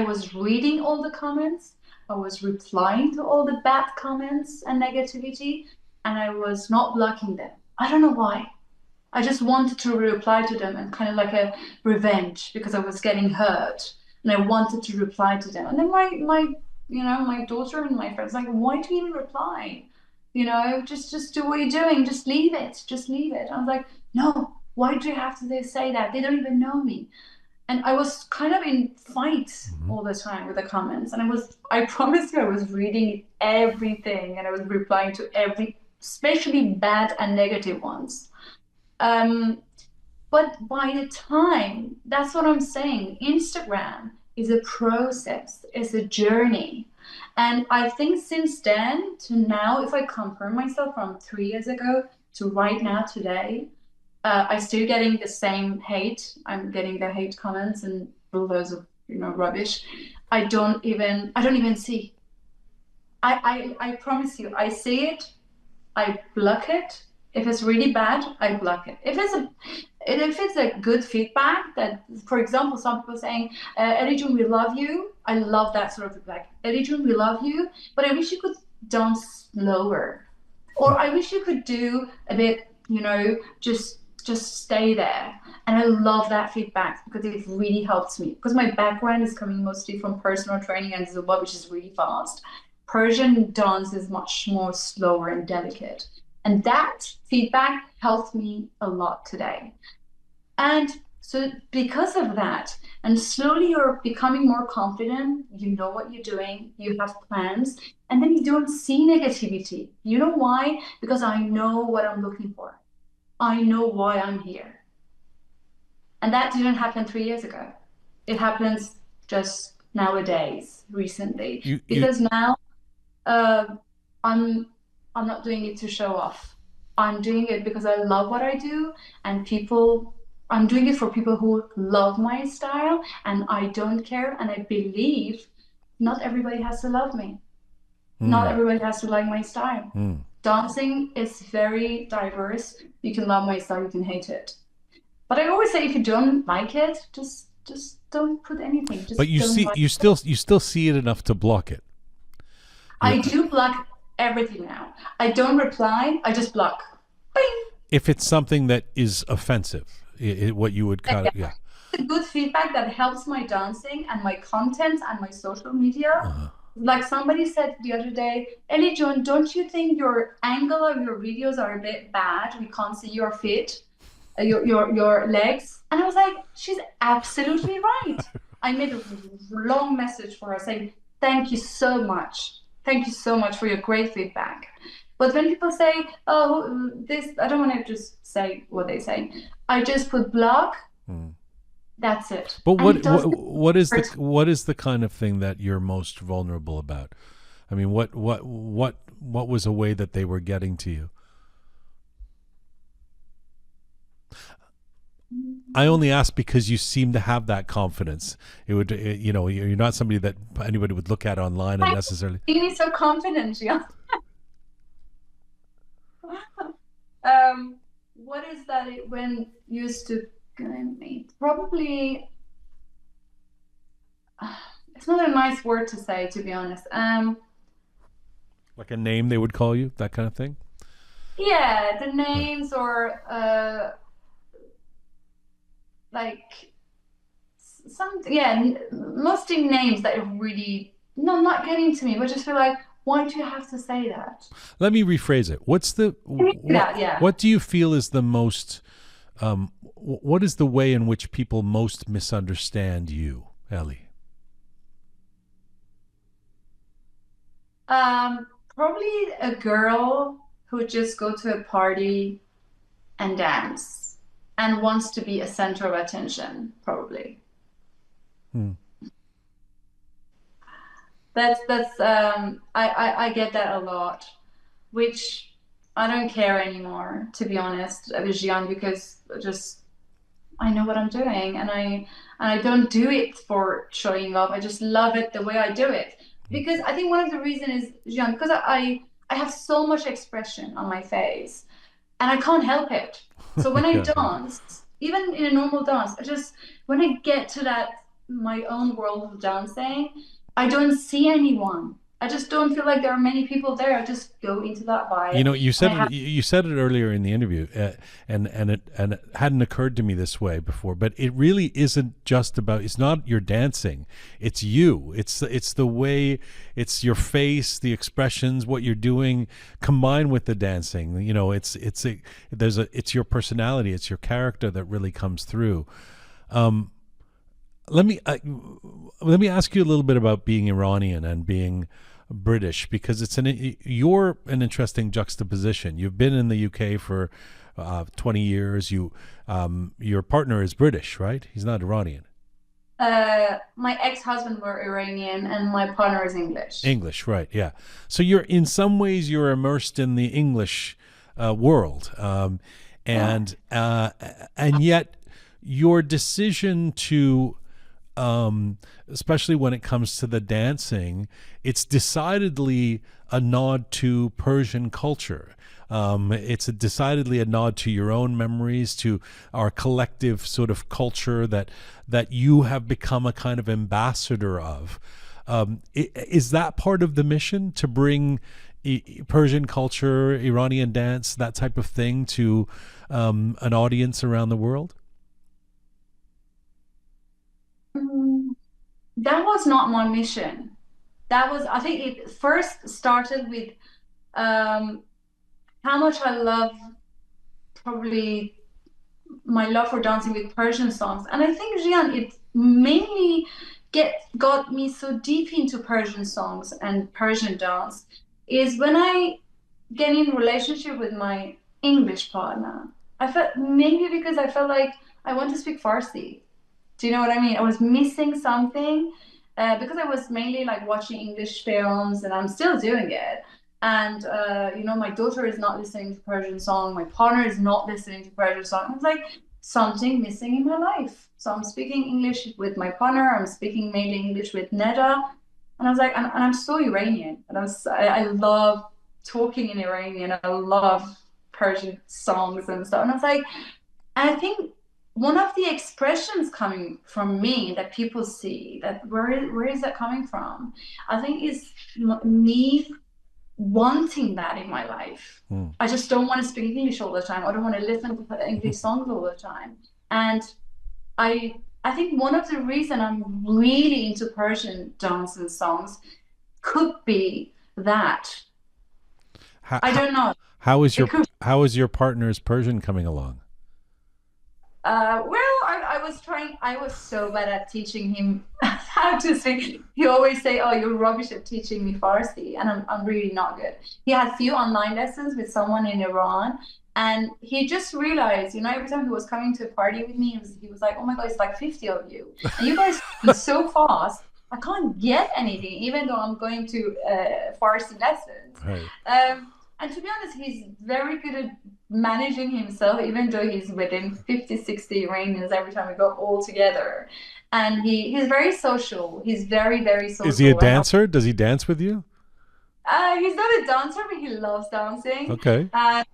was reading all the comments, I was replying to all the bad comments and negativity, and I was not blocking them. I don't know why. I just wanted to reply to them, and kind of like a revenge, because I was getting hurt, and I wanted to reply to them. And then my daughter and my friends like, why do you even reply? Just do what you're doing. Just leave it. Just leave it. I was like, no. Why do you have to say that? They don't even know me. And I was kind of in fights all the time with the comments. And I promise you, I was reading everything, and I was replying to especially bad and negative ones. But by the time, that's what I'm saying, Instagram is a process, it's a journey. And I think since then to now, if I compare myself from 3 years ago to right now today, I'm still getting the same hate. I'm getting the hate comments and all those of rubbish. I don't even see. I promise you, I see it, I block it. If it's really bad, I block it. If it's a good feedback, that, for example, some people saying, Ellie, we love you. I love that sort of feedback. Ellie, we love you, but I wish you could dance slower, or I wish you could do a bit, just stay there. And I love that feedback because it really helps me, because my background is coming mostly from personal training and Zumba, which is really fast. Persian dance is much more slower and delicate. And that feedback helped me a lot today. And So because of that, and slowly you're becoming more confident, you know what you're doing, you have plans, and then you don't see negativity. You know why? Because I know what I'm looking for. I know why I'm here. And that didn't happen 3 years ago. It happens just nowadays, recently. You Because now uh, I'm I'm not doing it to show off. I'm doing it because I love what I do, and people. I'm doing it for people who love my style, and I don't care. And I believe not everybody has to love me. Not mm, everybody has to like my style. mm. Dancing is very diverse. You can love my style, you can hate it. But I always say if you don't like it, just don't put anything. But Just you don't see, like. you still see it enough to block it. You, I do block everything now. I don't reply. I just block. Bing. if it's something that is offensive, what you would kind of, yeah. Good feedback that helps my dancing and my content and my social media. Uh-huh. Like somebody said the other day, Ellie John, don't you think your angle of your videos are a bit bad? We can't see your feet, your legs. And I was like, she's absolutely right. I made a long message for her saying, thank you so much. Thank you so much for your great feedback. But when people say, oh, this, I don't want to just say what they say. I just put block. Mm. That's it. But And it doesn't what is the kind of thing that you're most vulnerable about? I mean, what was a way that they were getting to you? I only ask because you seem to have that confidence. You know, you're not somebody that anybody would look at online and necessarily. feeling so confident, yeah. What is that when used to me? Probably it's not a nice word to say, to be honest. Like a name they would call you, that kind of thing. Yeah, the names or like some, yeah, mostly names that are really not getting to me, but just feel like, why do you have to say that? Let me rephrase it. Can you do that? Yeah. What do you feel is the most? What is the way in which people most misunderstand you, Ellie? Probably a girl who just go to a party and dance and wants to be a center of attention, probably. Hmm. I get that a lot, which I don't care anymore, to be honest, with Jian, because just I know what I'm doing, and I don't do it for showing off. I just love it the way I do it. Because I think one of the reasons is Jian, because I have so much expression on my face, and I can't help it. So when I Yeah. dance, even in a normal dance, I just when I get to that my own world of dancing, I don't see anyone. I just don't feel like there are many people there. I just go into that You vibe. know, And I have you said it earlier in the interview, and it hadn't occurred to me this way before. But it really isn't just about. It's not your dancing. It's you. It's the way. It's your face, the expressions, what you're doing, combined with the dancing. You know, it's your personality. It's your character that really comes through. Um, let me ask you a little bit about being Iranian and being British, because you're an interesting juxtaposition. You've been in the UK for 20 years. Your partner is British, right? He's not Iranian. my ex-husband were Iranian and my partner is English. English, right? Yeah. So you're in some ways you're immersed in the English world, and yet your decision to especially when it comes to the dancing, it's decidedly a nod to Persian culture. It's decidedly a nod to your own memories, to our collective sort of culture that you have become a kind of ambassador of. Is that part of the mission, to bring Persian culture, Iranian dance, that type of thing to an audience around the world? Mm, That was not my mission. That was, I think it first started with um, how much I love probably my love for dancing with Persian songs. And I think, Jian, it mainly got me so deep into Persian songs and Persian dance is when I get in relationship with my English partner. I felt maybe because I felt like I want to speak Farsi. Do you know what I mean? I was missing something because I was mainly like watching English films, and I'm still doing it. And my daughter is not listening to Persian song. My partner is not listening to Persian song. I was like, something missing in my life. So I'm speaking English with my partner. I'm speaking mainly English with Neda, and I was like, and I'm so Iranian, and I love talking in Iranian. I love Persian songs and stuff. And I was like, and I think one of the expressions coming from me that people see that where is that coming from? I think is me wanting that in my life. Mm. I just don't want to speak English all the time. I don't want to listen to English songs all the time. And I think one of the reason I'm really into Persian dance and songs could be that. I don't know. How is your partner's Persian coming along? Well, I was so bad at teaching him how to speak. He always say, "Oh, you're rubbish at teaching me Farsi," and I'm really not good. He had few online lessons with someone in Iran, and he just realized, every time he was coming to a party with me, he was like, "Oh my God, it's like 50 of you, and you guys speak so fast. I can't get anything, even though I'm going to Farsi lessons." Right. And to be honest, he's very good at managing himself, even though he's within 50, 60 Iranians every time we go all together. And he's very social. He's very, very social. Is he a dancer? Does he dance with you? He's not a dancer, but he loves dancing. Okay. And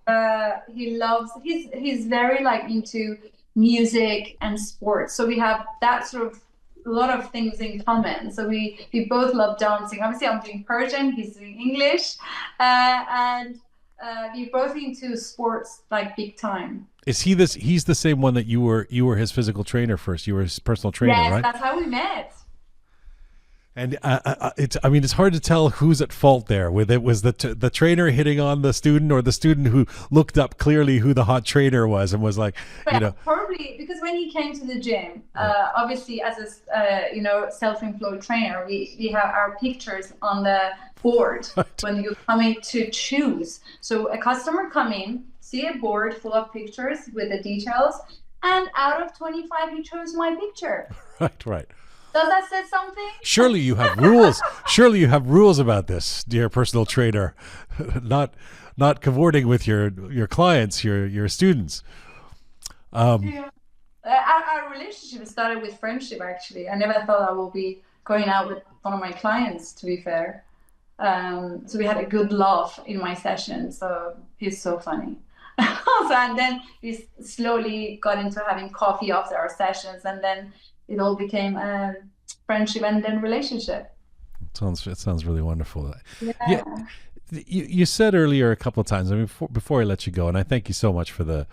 he's very like into music and sports. So we have that sort of a lot of things in common. So we both love dancing. Obviously, I'm doing Persian, he's doing English, and we're both into sports like big time. Is he this? He's the same one that you were his physical trainer first. You were his personal trainer, yes, right? That's how we met. And it's hard to tell who's at fault there. Whether it was the trainer hitting on the student, or the student who looked up clearly who the hot trainer was and was like, probably because when he came to the gym, obviously as a self-employed trainer, we have our pictures on the board when you come in to choose. So a customer come in, see a board full of pictures with the details, and out of 25 he chose my picture. Right. Does that say something? Surely you have rules. Surely you have rules about this, dear personal trainer. not cavorting with your clients, your students. Yeah. Our relationship started with friendship. Actually, I never thought I would be going out with one of my clients. To be fair, so we had a good laugh in my session. So he's so funny. And then we slowly got into having coffee after our sessions, and then it all became a friendship and then relationship. It sounds really wonderful. Yeah. You said earlier a couple of times. I mean, before I let you go, and I thank you so much for the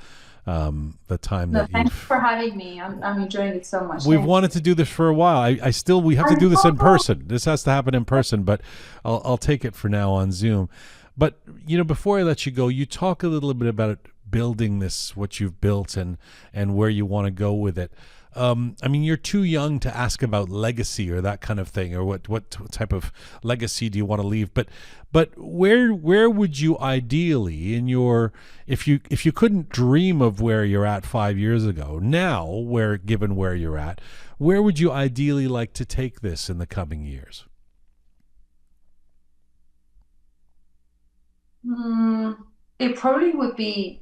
time that thanks for having me. I'm enjoying it so much. We've wanted to do this for a while. We have to do this in person. This has to happen in person, but I'll take it for now on Zoom. But before I let you go, you talk a little bit about building this, what you've built, and where you want to go with it. I mean, you're too young to ask about legacy or that kind of thing, or what type of legacy do you want to leave? But where would you ideally, if you couldn't dream of where you're at 5 years ago, now given where you're at, where would you ideally like to take this in the coming years? It probably would be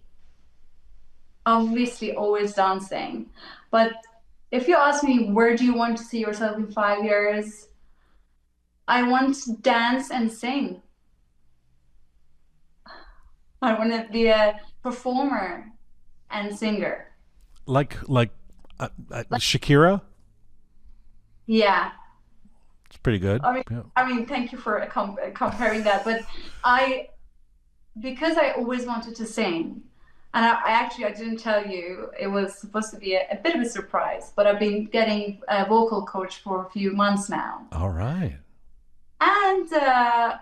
obviously always dancing, but if you ask me, where do you want to see yourself in 5 years? I want to dance and sing. I want to be a performer and singer. Like Shakira? Yeah. It's pretty good. I mean, thank you for comparing that, but because I always wanted to sing, and I didn't tell you, it was supposed to be a bit of a surprise, but I've been getting a vocal coach for a few months now. All right. And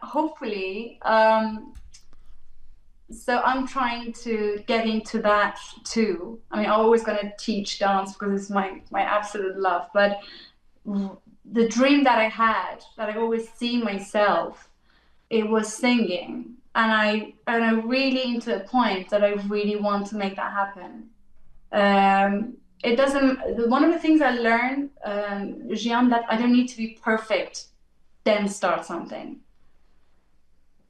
hopefully, So I'm trying to get into that too. I mean, I'm always going to teach dance because it's my absolute love. But the dream that I had, that I always see myself, it was singing. And I really into a point that I really want to make that happen. It doesn't. One of the things I learned, Jian, that I don't need to be perfect, then start something.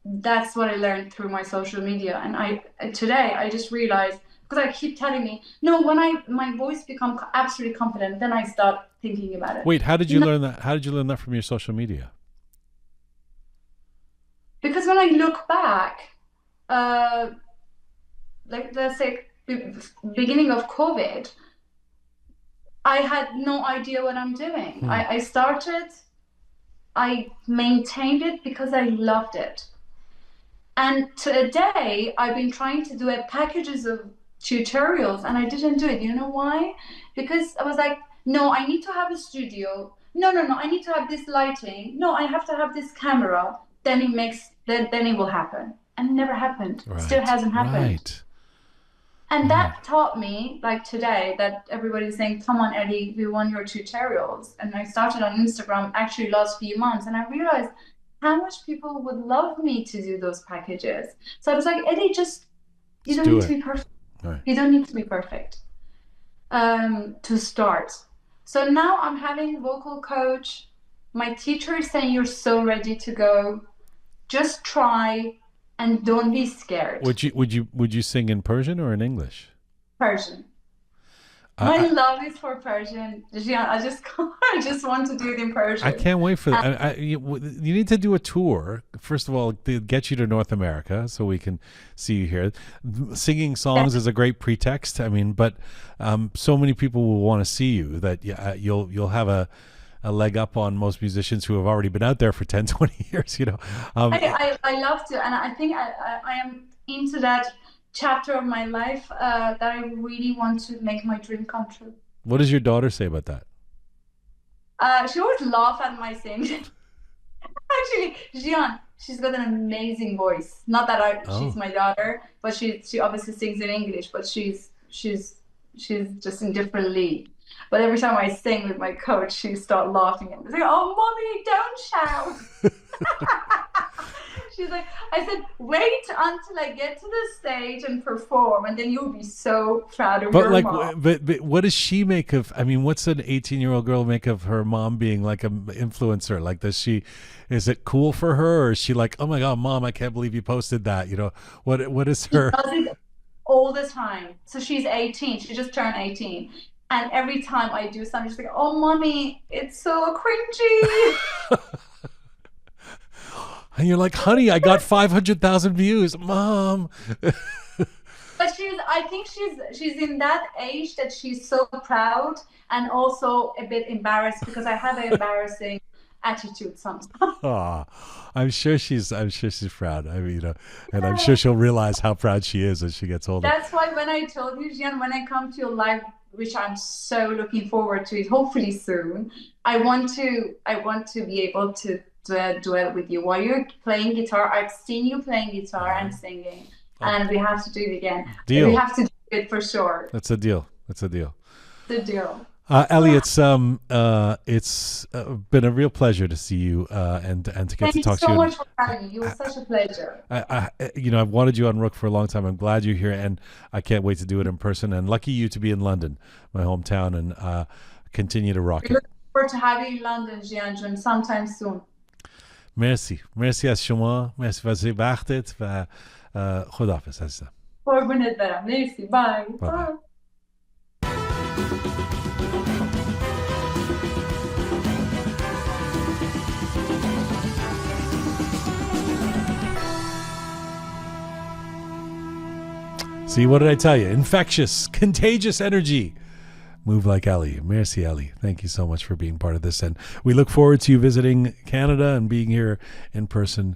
That's what I learned through my social media. And today I just realized, because I keep telling me, no, when my voice becomes absolutely confident, then I start thinking about it. Wait, how did you learn that? How did you learn that from your social media? Because when I look back, like let's say beginning of COVID, I had no idea what I'm doing. I started, I maintained it because I loved it. And today I've been trying to do packages of tutorials and I didn't do it. You know why? Because I was like, no, I need to have a studio. No, I need to have this lighting. No, I have to have this camera. Then it will happen. And it never happened. Right. Still hasn't happened. Right. And that taught me, like today, that everybody's saying, come on, Ellie, we want your tutorials. And I started on Instagram actually last few months and I realized how much people would love me to do those packages. So I was like, Ellie, you don't need to be perfect. Right. You don't need to be perfect to start. So now I'm having vocal coach. My teacher is saying, you're so ready to go. Just try and don't be scared. Would you sing in Persian or in English? Persian. My love is for Persian. Jian, I just want to do it in Persian. I can't wait for that. You need to do a tour, first of all, to get you to North America so we can see you here. Singing songs is a great pretext. I mean, but so many people will want to see you that you'll have a leg up on most musicians who have already been out there for 10, 20 years, you know. I love to, and I think I am into that chapter of my life that I really want to make my dream come true. What does your daughter say about that? She always laughs at my singing. Actually, Jian, she's got an amazing voice. Not that she's my daughter, but she obviously sings in English, but she's just in different league. But every time I sing with my coach, she starts laughing at me. She's like, oh, mommy, don't shout. She's like, I said, wait until I get to the stage and perform, and then you'll be so proud of your mom. But what does she make of, I mean, what's an 18-year-old girl make of her mom being like an influencer? Like, is it cool for her? Or is she like, oh my God, Mom, I can't believe you posted that? You know, what is her? She does it all the time. So she's 18. She just turned 18. And every time I do something, she's like, oh, mommy, it's so cringy. And you're like, honey, I got 500,000 views, Mom. But I think she's in that age that she's so proud and also a bit embarrassed because I have an embarrassing attitude sometimes. Oh, I'm sure she's proud. I mean, and I'm sure she'll realize how proud she is as she gets older. That's why when I told you, Jian, when I come to your live, which I'm so looking forward to it, hopefully soon, I want to be able to duet with you while you're playing guitar. I've seen you playing guitar and singing, and we have to do it again. Deal. We have to do it for sure. That's a deal. The deal. Ellie, it's been a real pleasure to see you and to get to talk to you. Thank you so much for having me. You were such a pleasure. I've wanted you on Roqe for a long time. I'm glad you're here, and I can't wait to do it in person. And lucky you to be in London, my hometown, and continue to rock it. Look forward to having you in London, Jian, sometime soon. مرسی از شما، مرسی واسه وقتت و خداحافظ عزیزم. قربونت برم. مرسی. بای. See, what did I tell you? Infectious, contagious energy. Move like Ellie. Merci, Ellie. Thank you so much for being part of this. And we look forward to you visiting Canada and being here in person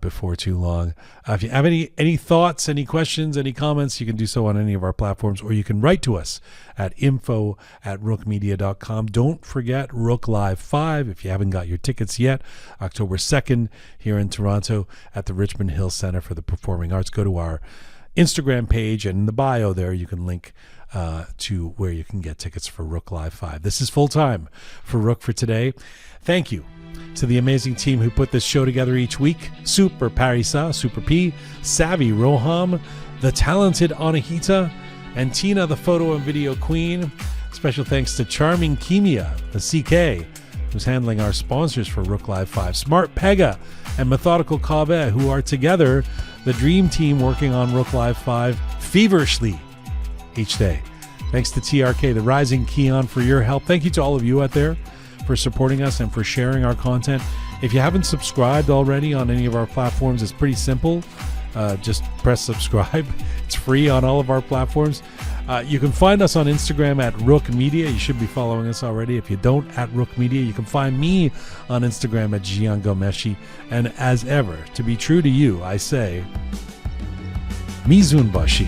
before too long. If you have any thoughts, any questions, any comments, you can do so on any of our platforms, or you can write to us at info@roqemedia.com. Don't forget Roqe Live 5, if you haven't got your tickets yet, October 2nd here in Toronto at the Richmond Hill Center for the Performing Arts. Go to our Instagram page, and in the bio there you can link to where you can get tickets for Roqe Live 5. This is full time for Roqe for today. Thank you to the amazing team who put this show together each week. Super Parisa, Super P, Savvy Roham, the talented Anahita, and Tina, the photo and video queen. Special thanks to Charming Kimia, the CK, who's handling our sponsors for Roqe Live 5. Smart Pega and Methodical Kaveh, who are together the dream team working on Roqe Live 5 feverishly each day. Thanks to TRK, the Rising Keon, for your help. Thank you to all of you out there for supporting us and for sharing our content. If you haven't subscribed already on any of our platforms, it's pretty simple. Just press subscribe. It's free on all of our platforms. You can find us on Instagram at Roqe Media. You should be following us already. If you don't, at Roqe Media. You can find me on Instagram at Jian Gomeshi. And as ever, to be true to you, I say, Mizun Bashi.